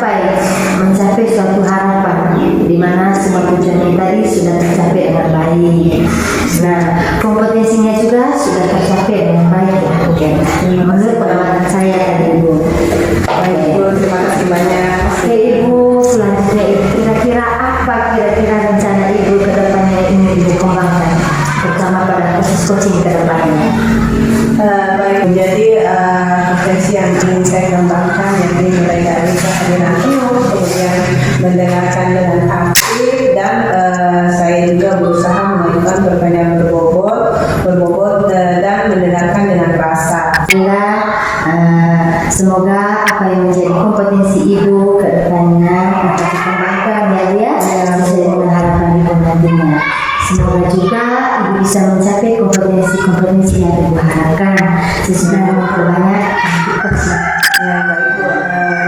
sampai mencapai suatu harapan di mana semua tujuan kita tadi sudah tercapai dengan baik. Nah, kompetensinya juga sudah tercapai dengan baik ya, mungkin menurut pengamatan saya tadi Ibu. Baik Ibu, terima kasih banyak. Oke Ibu, selanjutnya Ibu, kira-kira apa rencana Ibu ke depannya yang ingin Ibu kembangkan terutama pada proses coaching ke depannya? Baik, jadi potensi yang ingin saya kembangkan yakni mulai dari kehadiran penuh, kemudian mendengarkan dengan aktif, dan saya juga berusaha mengajukan pertanyaan berbobot dan mendengarkan dengan rasa. Sehingga semoga apa yang menjadi kompetensi Ibu ke depannya dapat dikembangkan ya sesuai dengan harapan Ibu nantinya. Semoga juga Ibu bisa mencapai kompetensi yang Ibu harapkan sesudah memperbanyak aktivitas. Ya, baik Bu.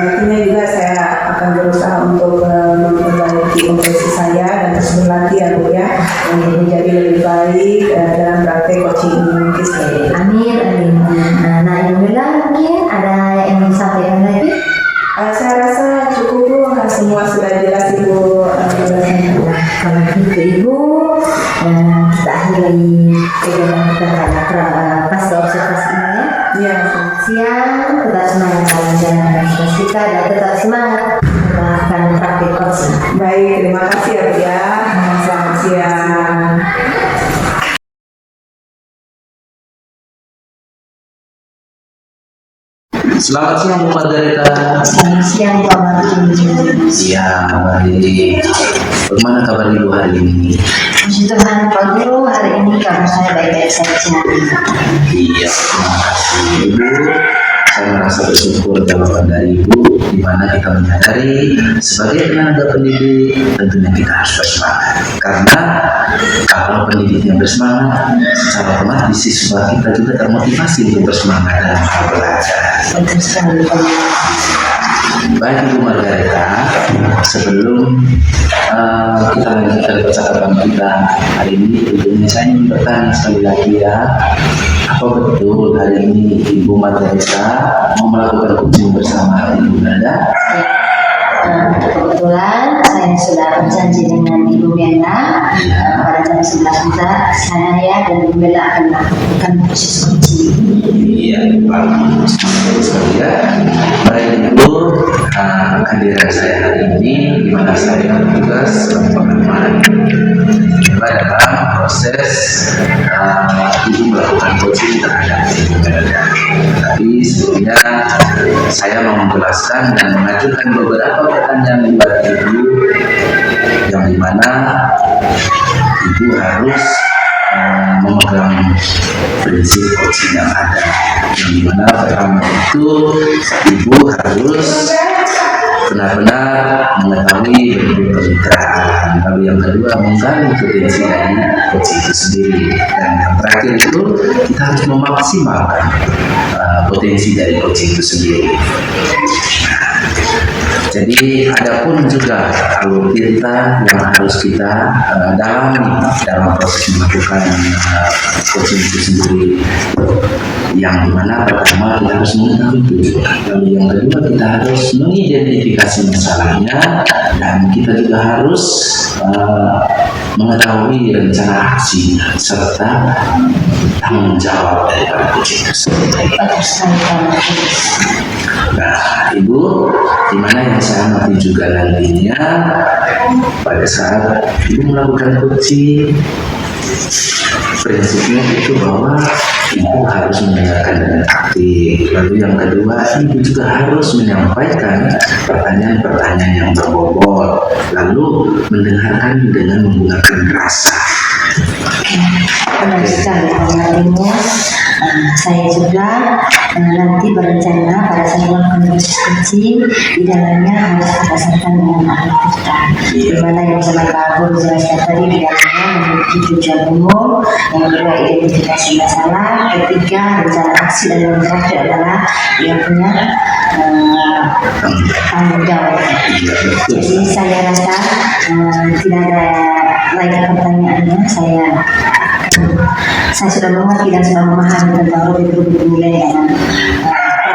Nantinya juga saya akan berusaha untuk memperbaiki kompetensi saya dan terus berlatih ya Bu ya, untuk menjadi lebih baik dalam praktek coaching ini. Amin, amin. Nah, Ibu Mela mungkin ada yang mau disampaikan lagi? Saya rasa cukup Bu, semua sudah jelas Ibu. Kalau gitu Ibu, kita akhiri kegiatan kita karena pas observasi ini ya. Ya, Siang, tetap semangat dalam jalan tugas kita dan tetap semangat melakukan praktik coaching. baik, terima kasih ya Bu ya. Selamat siang. Selamat siang Bu Margareta. Selamat siang Pak Martin. Siang, baik. Bagaimana kabar Ibu hari ini? Puji Tuhan Pak Guru, hari ini kabar saya baik-baik saja. Iya, terima kasih Ibu. Saya merasa bersyukur jawaban dari Ibu, di mana kita menyadari sebagai tenaga pendidik tentunya kita harus bersemangat. Karena kalau pendidiknya bersemangat, secara otomatis siswa kita juga termotivasi untuk bersemangat dalam hal belajar. Betul sekali Pak. Baik Ibu Margareta, sebelum kita lanjutkan percakapan kita hari ini, tentunya saya ingin bertanya sekali lagi ya, apa betul hari ini Ibu Margareta mau melakukan coaching bersama Ibu Nanda? Kebetulan saya sudah berjanji dengan Ibu Bella pada jam 11 saya dan Ibu Bella akan melakukan proses coaching. Iya, bagus sekali ya. Baik Ibu, kehadiran saya hari ini di mana saya bertugas pengalaman dalam proses Ibu melakukan coaching terhadap Ibu Nanda. Tapi sebelumnya saya mau menjelaskan dan mengajukan beberapa pertanyaan buat Ibu, yang dimana Ibu harus memegang prinsip coaching yang ada, yang dimana pertama itu Ibu harus benar-benar mengetahui bentuk kemitraan, lalu yang kedua menggali potensi dari coaching itu sendiri, dan yang terakhir itu kita harus memaksimalkan potensi dari coaching itu sendiri. Jadi ada pun juga alur cerita yang harus kita dalami dalam proses melakukan coaching itu sendiri. Yang dimana pertama kita harus mengetahui tujuan, lalu yang kedua kita harus mengidentifikasi masalahnya, dan kita juga harus mengetahui rencana aksi serta tanggung jawab daripada coaching tersebut. Nah, Ibu, dimana yang saya amati juga nantinya pada saat Ibu melakukan coaching, prinsipnya itu bahwa Ibu harus mendengarkan dengan aktif. Lalu yang kedua, Ibu juga harus menyampaikan pertanyaan-pertanyaan yang berbobot, lalu mendengarkan dengan menggunakan rasa. Benar sekali Pak Martinus. Saya juga nanti berencana pada saat melakukan proses coaching di dalamnya harus berdasarkan dengan ahli kita. Di mana yang sama Pak Guru jelaskan tadi di dalamnya memiliki tujuan umum, yang kedua identifikasi masalah, ketiga rencana aksi, dan yang terakhir adalah yang punya tanggung jawab. Jadi saya rasa tidak ada lagi pertanyaannya. Saya sudah mengerti dan sudah memahami tentang lebih nilai dalam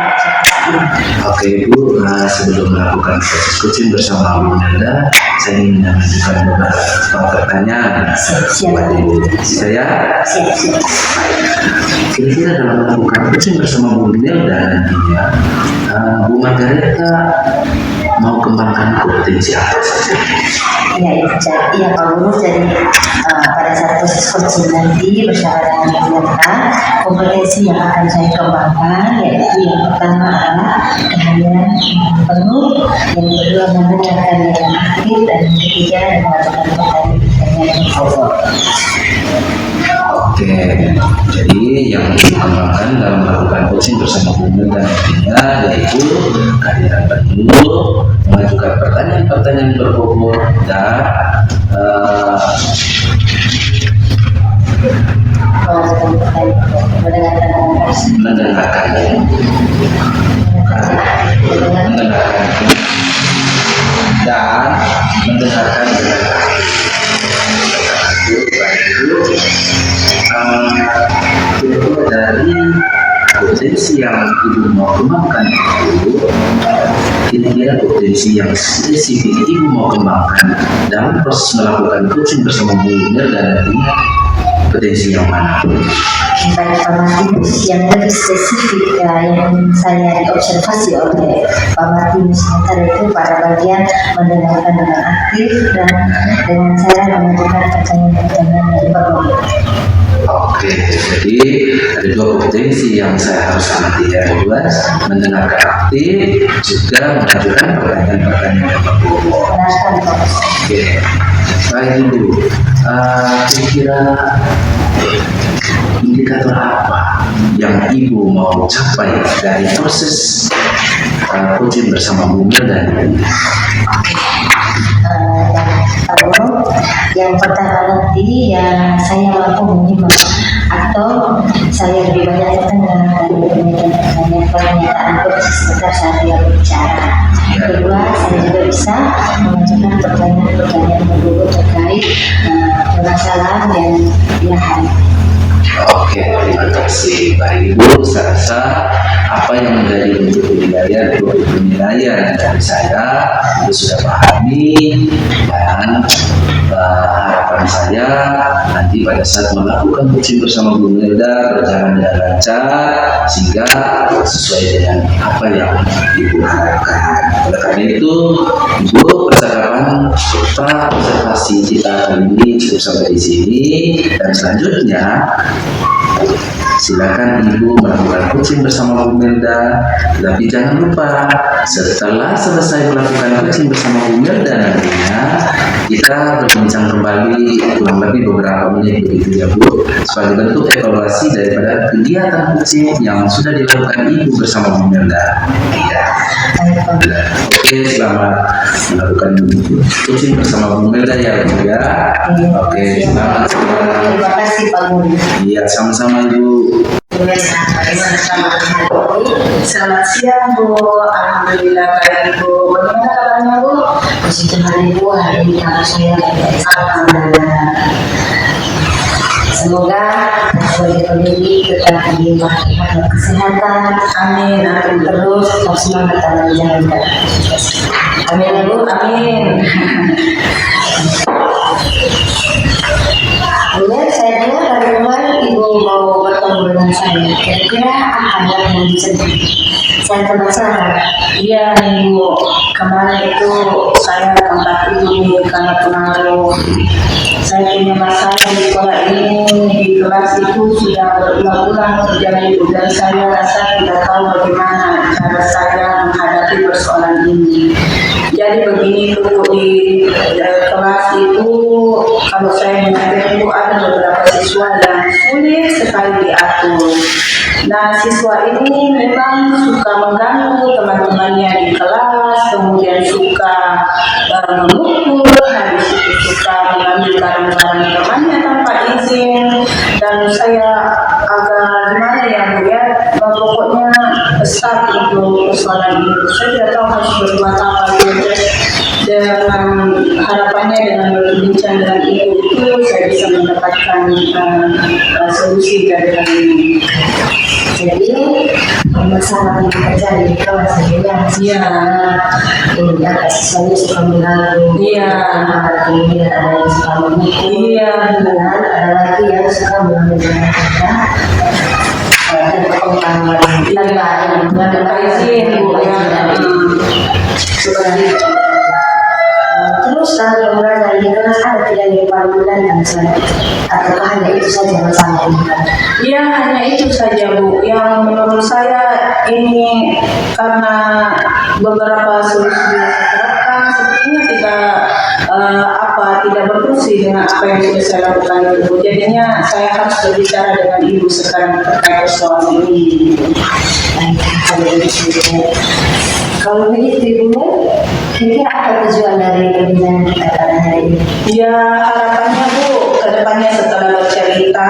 proses ini. Oke Ibu, sebelum melakukan proses coaching bersama Bu Nelda, saya ingin mengajukan beberapa pertanyaan buat Ibu. Bisa ya? Siap. Kira-kira dalam melakukan coaching bersama Bu Nelda nantinya, Bu Margareta mau kembangkan kompetensi apa saja? Ya, Pak Guru. Jadi pada saat proses coaching nanti bersama dengan Margareta, kompetensi yang akan saya kembangkan yaitu yang pertama adalah kehadiran yang penuh, yang kedua mendengarkan yang aktif, dan yang ketiga mengajukan pertanyaan yang jawab. Oke, jadi yang dikembangkan dalam melakukan coaching bersama Bu Nelda nantinya yaitu kehadiran penuh, mengajukan pertanyaan-pertanyaan berbobot, dan mendengarkan dan mendengarkan dengan itu dari potensi yang Ibu mau kembangkan itu, kira-kira potensi yang spesifik Ibu mau kembangkan dalam proses melakukan coaching bersama Bu Nelda nantinya, potensi yang mana? Baik Pak Martinus, yang lebih spesifik yang saya diobservasi oleh Pak Martinus itu pada bagian mendengarkan dengan aktif dan dengan cara mengajukan pertanyaan-pertanyaan yang berbobot. Oke, jadi ada dua kompetensi yang saya harus amati ya, luas, mendengarkan aktif, juga mengajukan pertanyaan-pertanyaan yang berbobot. Oke, baik Ibu, kira-kira indikator apa yang Ibu mau capai dari proses coaching bersama Bu Nelda ini? Yang pertama nanti yang saya mampu menyimak atau saya lebih banyak terdengar dari pernyataan coach sebentar saat dia berbicara. Kedua, saya juga bisa mengajukan pertanyaan-pertanyaan berbobot terkait permasalahan yang dia hadapi. Oke, terima kasih Baik Ibu. Saya rasa apa yang menjadi bentuk penilaian dari saya Ibu sudah pahami, dan harapan saya nanti pada saat melakukan coaching bersama Bu Nelda berjalan dengan lancar sehingga sesuai dengan apa yang Ibu harapkan. Oleh karena itu, Ibu, percakapan serta observasi kita kali ini cukup sampai di sini, dan selanjutnya silakan Ibu melakukan coaching bersama Bu Nelda. Tapi jangan lupa, setelah selesai melakukan coaching bersama Bu Nelda nantinya, kita berbincang kembali kurang lebih beberapa menit begitu ya Bu, sebagai bentuk evaluasi daripada kegiatan coaching yang sudah dilakukan Ibu bersama Bu Nelda. Ya. Oke, selamat melakukan coaching bersama Bu Nelda ya Bu ya. Oke, selamat. Terima kasih Pak Guru. Iya, sama-sama Ibu. Selamat siang Bu, alhamdulillah baik Bu. Bagaimana kabarnya Bu? Puji Tuhan Ibu, hari ini kabar saya Alhamdulillah. Semoga sebagai pendidik tetap diberikan kesehatan. Amin, amin. Terus tetap semangat dalam menjalankan. Amin ya Bu, amin. Kemudian saya dengar dari kemarin Ibu mau bertemu dengan saya. Kira-kira apa yang bisa saya penasaran? Iya Ibu, kemarin itu saya kontak Ibu karena pengaruh saya punya masalah di sekolah ini, di kelas itu sudah berulang-ulang terjadi dan saya rasa tidak tahu bagaimana cara saya menghadapi persoalan ini. Jadi begini tuh, di kelas itu kalau saya mengajar itu ada beberapa siswa yang sulit sekali diatur. Nah, siswa ini memang suka mengganggu teman-temannya di kelas, kemudian suka memukul, habis itu suka mengambil barang-barang temannya tanpa izin, dan saya agak gimana ya Bu ya, pokoknya besar untuk persoalan ini. Saya tidak tahu harus berbuat apa gitu. Dengan harapannya dengan berbincang dengan Ibu itu saya bisa mendapatkan solusi dari hal ini. Jadi masalah yang terjadi di kelas ya. Iya. Ini agak siswanya suka mengganggu. Iya. Kemudian ada yang suka memukul. Iya. Dan ada lagi yang suka mengambil jalan tengah. Dan perkembangan Tanpa izin, Bu, ya. seperti itu. Terus kalau mulai di kelas ada tidak yang paling menantang atau hanya itu saja masalah ini? Ya, hanya itu saja, Bu. Yang menurut saya ini karena beberapa solusi yang saya terapkan sepertinya tidak berfungsi dengan apa yang sudah saya lakukan itu, Bu. Jadinya saya harus berbicara dengan Ibu sekarang terkait persoalan ini. Kalau begitu Ibu, kira-kira apa tujuan dari perbincangan kita pada hari ini? Ya, harapannya Bu, kedepannya setelah bercerita,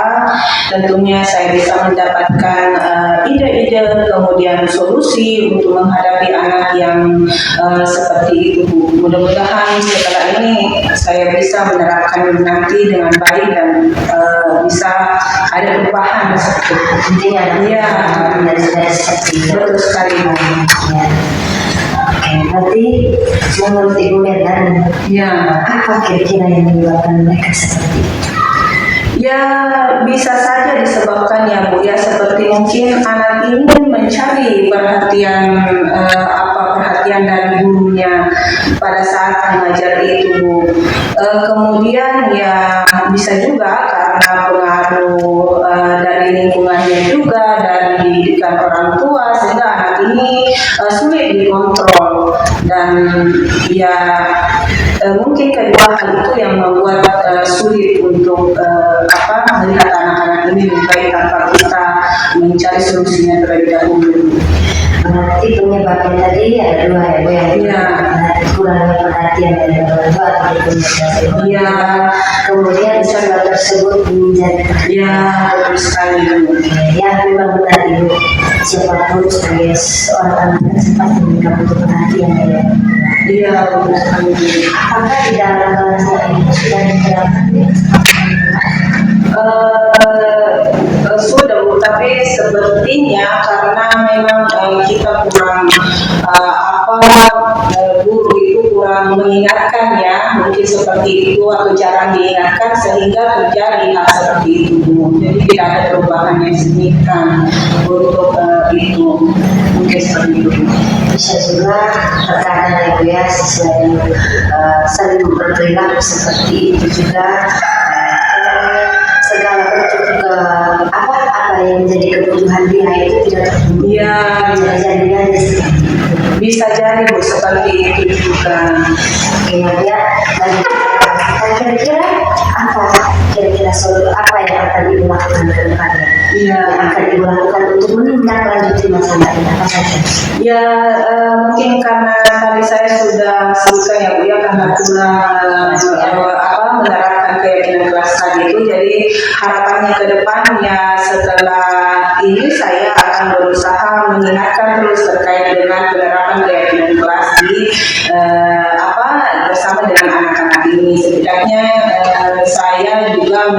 tentunya saya bisa mendapatkan ide-ide, kemudian solusi untuk menghadapi anak yang seperti itu, Bu. Mudah-mudahan setelah ini saya bisa menerapkan nanti dengan baik dan bisa ada perubahan seperti itu. Intinya Iya, dari seperti itu. betul sekali. Ya. Oke, berarti menurut Ibu Medan, Ya. apa kira-kira yang menyebabkan mereka seperti itu? Ya, bisa saja disebabkan ya Bu, ya seperti mungkin anak ini mencari perhatian perhatian dari gurunya pada saat mengajar itu, Bu. Kemudian ya bisa juga karena pengaruh dari lingkungannya juga, dari didikan orang tua, sehingga anak ini sulit dikontrol dan ya mungkin kedua hal itu yang membuat sulit untuk melihat anak-anak ini lebih baik tanpa kita mencari solusinya terlebih dahulu. Berarti penyebabnya tadi ada dua ya Bu, yang Iya. kurangnya perhatian dari orang tua atau dari orang Iya. Kemudian siswa tersebut menjadi Ya, betul sekali. ya memang benar Ibu, siapapun sebagai seorang anak sempat mereka butuh perhatian ya. Iya, betul sekali. Apakah di dalam kelasnya itu sudah diterapkan ya? Sudah Bu, tapi sepertinya karena memang kita kurang guru itu kurang mengingatkan ya, mungkin seperti itu atau jarang diingatkan sehingga terjadi hal seperti itu, Bu. Jadi tidak ada perubahan yang signifikan untuk itu, mungkin seperti itu. Bisa juga terkadang ya Bu ya, siswa yang sering berperilaku seperti itu juga segala bentuk apa yang menjadi kebutuhan dia itu tidak terpenuhi. Iya, bisa jadi Bu seperti itu juga. Oke, ya. Dan kira-kira solusi apa yang akan Ibu lakukan ke depannya? Iya. Yang akan Ibu lakukan untuk menindaklanjuti masalah ini apa saja? Ya, mungkin karena tadi saya sudah sebutkan ya Bu ya, karena kurang menerapkan keyakinan kelas tadi itu, jadi harapannya ke depan ya setelah ini saya akan berusaha mengingatkan terus terkait dengan penerapan keyakinan kelas di bersama dengan anak-anak ini. Setidaknya saya juga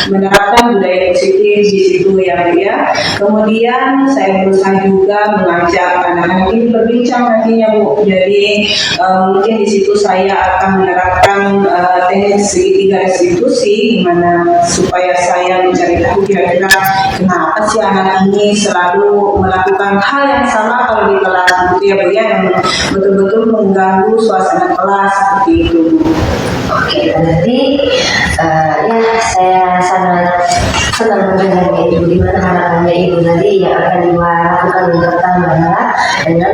menerapkan budaya positif di situ ya Bu ya. Kemudian saya berusaha juga mengajak anak-anak ini berbincang nantinya Bu. Jadi mungkin di situ saya akan menerapkan teknik segitiga restitusi, dimana supaya saya mencari tahu kira-kira kenapa sih anak ini selalu melakukan hal yang sama kalau di kelas gitu ya Bu ya, yang betul-betul mengganggu suasana kelas seperti itu Bu. Oke, berarti ya saya sangat senang mendengarnya Ibu, di mana harapannya Ibu nanti yang akan dilakukan yang pertama adalah dengan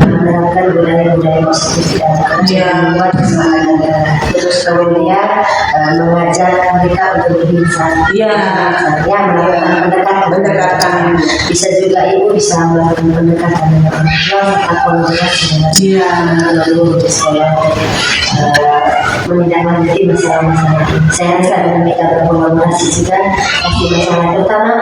menerapkan budaya-budaya positif di dalam kerja, membuat semangat negara. Terus kemudian mengajak mereka untuk berbincang, ya melakukan pendekatan. Bisa juga Ibu bisa melakukan pendekatan dengan orang tua serta kolaborasi dengan guru di sekolah. Menindaklanjuti masalah-masalah. Saya rasa dengan kita berkolaborasi juga pasti masalah terutama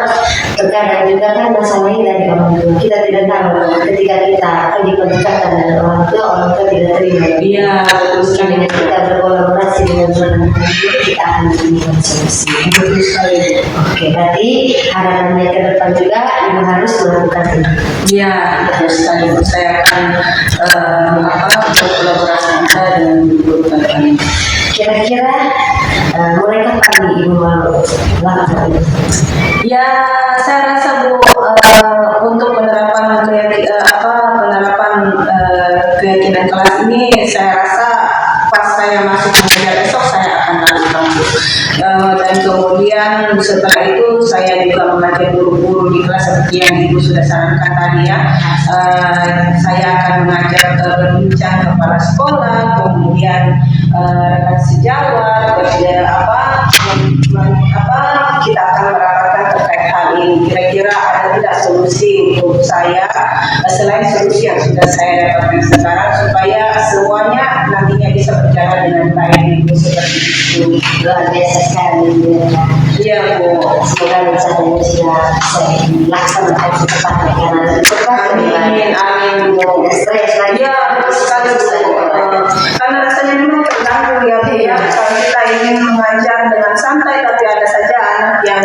terkadang juga kan masalah ini dari orang tua. Kita tidak tahu ketika kita pergi pendekatan dengan orang tua tidak terima. Iya, betul sekali. Kita berkolaborasi dengan menemukan itu, kita akan menemukan solusi. Oke, berarti harapannya ke depan juga Ibu harus melakukan ini. Ya, betul sekali. Saya akan berkolaborasi dengan guru kami. Kira-kira mulai kapan nih Ibu mau melakukan ini? Ya, saya rasa Bu, untuk penerapan keyakinan kelas ini, saya rasa pas saya masuk mengajar besok saya akan lakukan Bu. Dan kemudian setelah itu saya juga mengajar guru-guru di kelas seperti yang Ibu sudah sarankan tadi ya. Saya akan mengajar berbincang kepala sekolah, kemudian rekan sejawat, kita akan merapatkan terkait hal ini. Kira-kira ada tidak solusi untuk saya selain solusi yang sudah saya dapatkan sekarang supaya semuanya nantinya bisa berjalan dengan baik seperti itu. Luar biasa sekali. Iya Bu. Semoga rencananya sudah saya laksanakan secepatnya karena cepat. Amin. Tidak stres lagi. Iya, betul sekali Bu. Karena rasanya memang terganggu ya Bu ya. Kalau kita ingin mengajar dengan santai tapi ada saja anak yang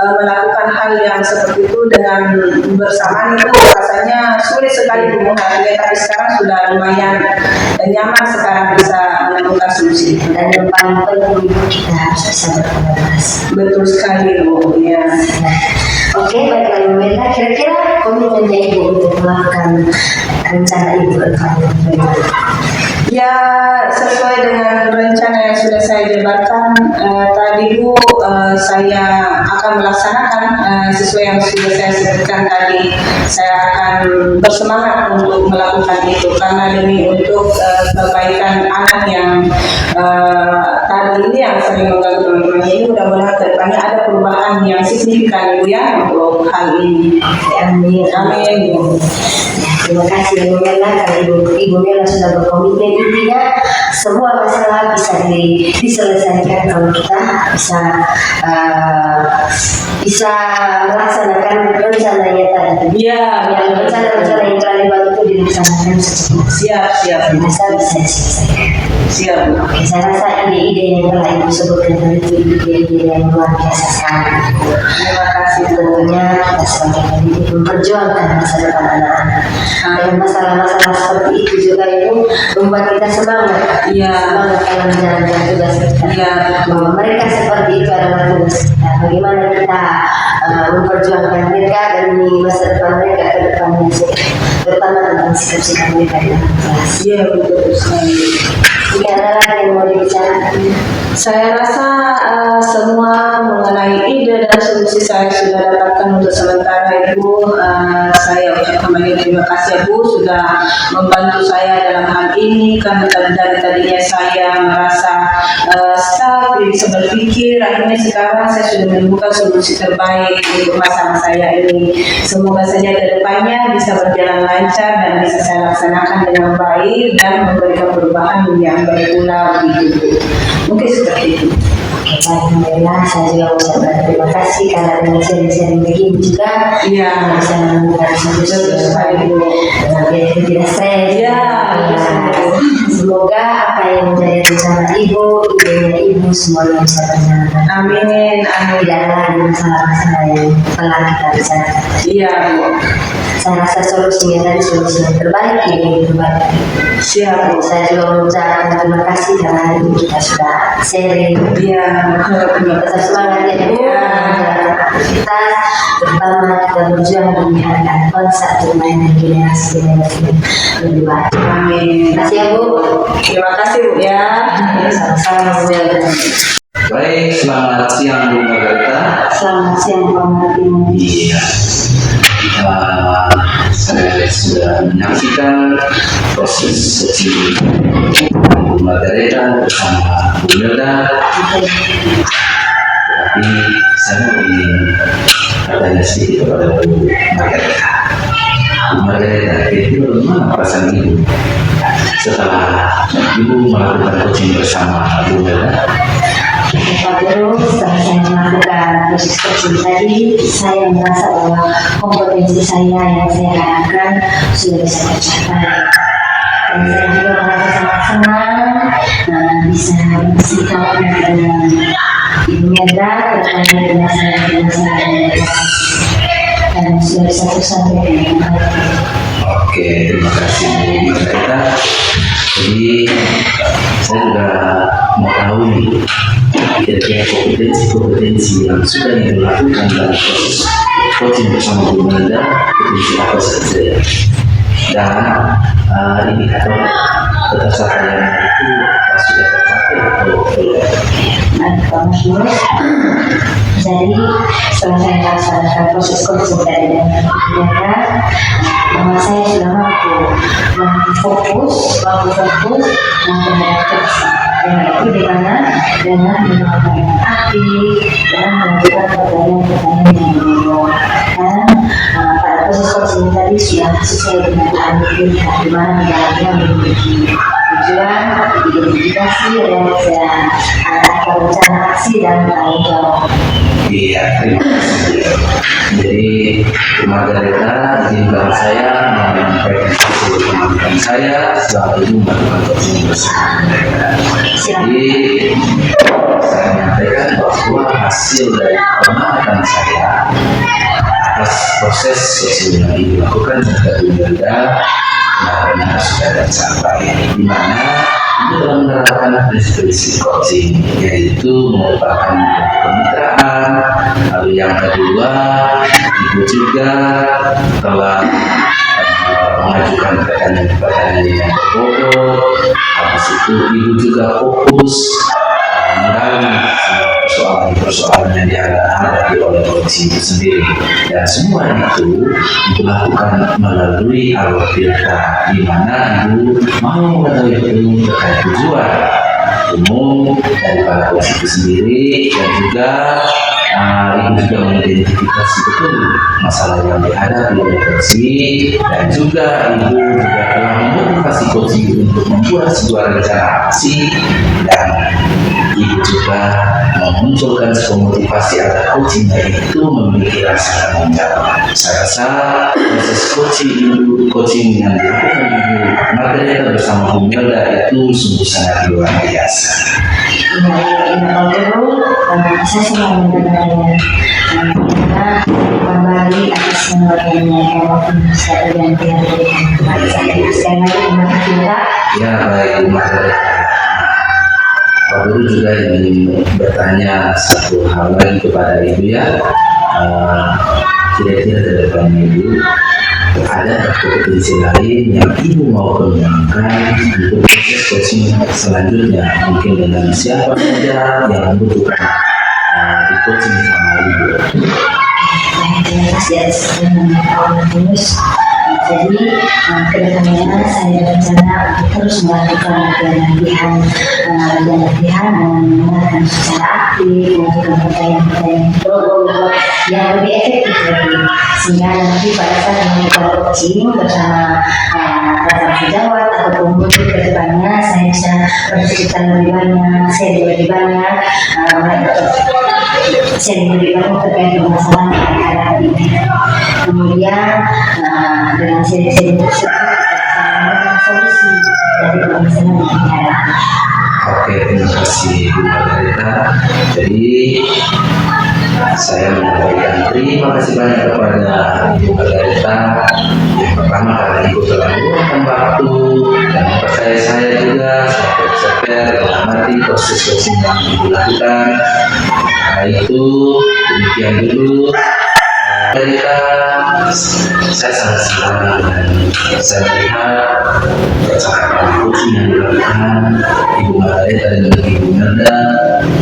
melakukan hal yang seperti itu dengan bersamaan itu rasanya sulit sekali memahaminya, tapi sekarang sudah lumayan nyaman sekarang bisa menemukan solusi. Dan yang paling penting kita harus bisa berkolaborasi. Betul sekali Bu ya. Oke, baiklah Ibu Meta, kira-kira komitmennya Ibu untuk melakukan rencana Ibu bagaimana? Ya, sesuai dengan rencana yang sudah saya jabarkan tadi Bu, saya akan melaksanakan sesuai yang sudah saya sebutkan tadi. Saya akan bersemangat untuk melakukan itu karena demi untuk kebaikan anak yang tadi ini yang sering mengganggu teman-temannya ini, mudah-mudahan ke depannya ada perubahan yang signifikan Bu ya untuk hal ini. Amin. Amin Bu. Ya, terima kasih Ibu Mela karena Ibu Mela sudah berkomitmen. Intinya semua masalah bisa diselesaikan kalau kita bisa melaksanakan rencananya tadi. Iya, Yang rencana-rencana yang telah dibuat itu dilaksanakan secepatnya. siap. Bisa diselesaikan. Siap Bu. Oke, saya rasa ide-ide yang telah Ibu sebutkan tadi itu ide-ide yang luar biasa sekali. Terima kasih Bu. Tentunya kita sebagai pendidik memperjuangkan masa depan anak-anak. Dan masalah-masalah seperti itu juga itu membuat kita semangat. Iya. Semangat dalam menjalankan tugas kita. Iya, betul. Bahwa mereka seperti itu adalah tugas kita. Bagaimana kita memperjuangkan mereka demi masa depan mereka ke depannya, terutama tentang sikap-sikap mereka di dalam kelas. Iya, betul sekali. Jika ada lagi yang mau dibicarakan, Saya rasa semua mengenai ide dan solusi saya sudah dapatkan untuk sementara Ibu. Saya ucapkan banyak terima kasih Bu sudah membantu saya dalam hal ini karena dari tadinya saya merasa stuck, tidak bisa berpikir. Akhirnya sekarang saya sudah menemukan solusi terbaik untuk masalah saya ini. Semoga saja ke depannya bisa berjalan lancar dan bisa saya laksanakan dengan baik dan memberikan perubahan yang baik pula begitu. Mungkin seperti itu. oke, baik Alhamdulillah, saya juga mengucapkan terima kasih karena dengan sharing-sharing begini juga Iya. bisa menemukan solusi Betul sekali Bu. dengan biar kita tidak stres. Iya, betul. Semoga apa yang menjadi rencana Ibu, idenya Ibu semuanya bisa terjalan. Amin. Tidak ada lagi masalah-masalah yang telah kita bicarakan. Iya Bu. Saya rasa solusinya tadi solusi yang terbaik, ini yang terbaik. Siap Bu. Saya juga mengucapkan terima kasih karena hari ini kita sudah sharing. Iya. Tetap semangat ya Ibu, menjalankan aktivitas, terutama kita berjuang demi anak-anak bangsa terutama dan generasi yang lebih baik. Amin. Terima kasih ya Bu. Terima kasih Bu ya. Sama-sama Bu Melda. Baik, selamat siang Bu Margareta. Selamat siang Pak Martin. Iya. Saya sudah menyaksikan proses sesi Bu Margareta bersama Bu Melda. Tapi saya ingin bertanya sedikit kepada Bu Margareta. Bu Margareta, itu bagaimana perasaan Ibu setelah Ibu melakukan coaching bersama Bu Melda? Pak Guru, setelah saya melakukan proses coaching tadi, saya merasa bahwa kompetensi saya yang saya harapkan sudah bisa tercapai. Dan saya juga merasa sangat senang bisa sampaikan. Oke, terima kasih Bu Margareta. Jadi saya juga mau tahu nih, kira-kira kompetensi yang sudah dilakukan dalam proses coaching bersama Bu Melda, kompetensi apa saja ya? Dan indikator ketercapaian itu sudah tercapai atau belum? Pak Mas, jadi setelah saya melaksanakan proses coaching tadi dengan mereka, saya sudah mampu fokus terhadap kerja. Dan itu di mana dengan melakukan yang aktif dan melakukan pertanyaan-pertanyaan yang menyeluruh. Dan pada proses coaching tadi sudah sesuai dengan alur di mana dalamnya memiliki tujuan, identifikasi, rencana rencana aksi dan tanggung jawab. Iya, terima kasih. Jadi Bu Margareta izinkan saya menyampaikan hasil teman-teman saya setelah itu melakukan coaching bersama mereka. Jadi saya menyampaikan bahwa hasil dari pengamatan saya atas proses coaching yang dilakukan oleh Bu Melda benar-benar sudah tercapai, di mana itu telah menerapkan prinsip coaching, yaitu merupakan kemitraan. Lalu yang kedua, ibu juga telah mengajukan pertanyaan yang berbobot. Habis itu ibu juga fokus menggali persoalan-persoalan yang dihadapi oleh coaching itu sendiri, dan semua itu dilakukan melalui alur filter, di mana ibu mau mengetahui betul terkait tujuan umum daripada coaching itu sendiri, dan juga ibu juga mengidentifikasi betul masalah yang dihadapi oleh coaching, dan juga ibu juga telah memotivasi coaching untuk membuat sebuah rencana aksi, dan ibu juga memunculkan sebuah motivasi agar coaching itu memiliki rasa tanggung jawab. Saya rasa proses coaching yang dilakukan Ibu Margareta bersama Bu Melda itu sungguh sangat luar biasa. Saya selalu mendengarnya kita kembali atas menurutnya waktu saya dan pihak kepada saya. Sekali lagi terima kasih Pak. Ya baik Bu Margareta. Pak Guru juga ingin bertanya satu hal lagi kepada Ibu ya. Kira-kira ke depannya Ibu, ada kompetensi lain yang Ibu mau kembangkan untuk proses coaching selanjutnya, mungkin dengan siapa saja yang membutuhkan di coaching sama Ibu. Terima kasih atas terus. Jadi kedepannya saya berencana untuk terus melakukan latihan dengan mendengarkan secara aktif, melakukan pertanyaan-pertanyaan yang lebih efektif lagi, sehingga nanti pada saat melakukan coaching bersama rekan sejawat ataupun murid kedepannya saya bisa bercerita lebih banyak, sharing lebih banyak terkait permasalahan yang dihadapi. Kemudian dengan sharing tersebut kita bisa menemukan solusi dari permasalahan yang dihadapi. Oke, terima kasih Bu Margareta. Jadi saya menyampaikan terima kasih banyak kepada Ibu Margareta. Yang pertama karena Ibu telah meluangkan waktu dan mempercayai saya juga sebagai mengamati proses coaching yang Ibu lakukan. Karena itu demikian dulu. Margareta, saya sangat senang dan saya melihat percakapan coaching yang dilakukan Ibu Margareta dan juga Ibu Melda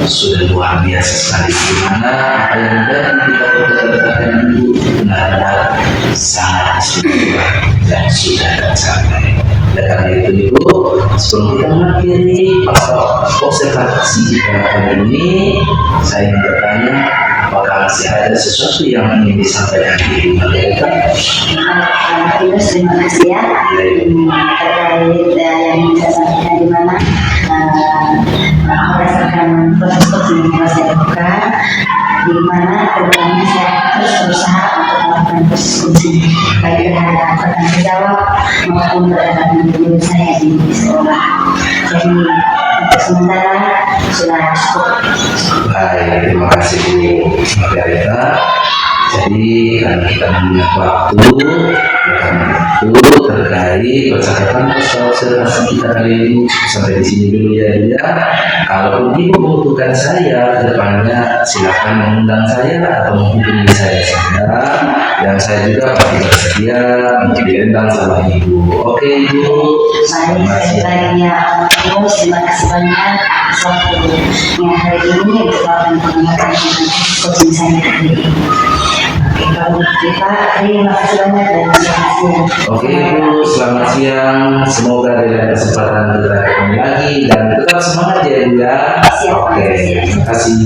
sudah luar biasa sekali, di mana apa yang menjadi indikator Ibu benar-benar sangat istimewa dan sudah tercapai. Dan karena itu Ibu, sebelum kita mengakhiri observasi kita kali ini, saya ingin bertanya, apakah masih ada sesuatu yang ingin disampaikan Ibu Margareta? Terima kasih ya terkait yang saya sampaikan, di mana berdasarkan proses coaching yang saya lakukan, di mana kedepannya saya terus berusaha untuk melakukan proses coaching baik terhadap rekan sejawat maupun terhadap guru saya di sekolah. Jadi untuk sementara sudah cukup. Baik, terima kasih Bu Margareta. Jadi karena kita melihat waktu, karena itu terkait percakapan observasi kita kali ini sampai di sini dulu ya Bu ya. Kalau Ibu membutuhkan saya ke depannya, silakan mengundang saya atau menghubungi saya saja. Dan saya juga pasti bersedia untuk diundang sama Ibu. Oke Ibu. Selamat siang. Terima kasih banyak atas waktunya hari ini untuk akan mendengarkan coaching saya hari ini. Oke, kalau kita terima kasih banyak dan selamat siang. Oke Ibu, selamat siang. Semoga ada kesempatan kita ketemu lagi dan tetap semangat ya Ibu ya. Siap. Oke, terima kasih.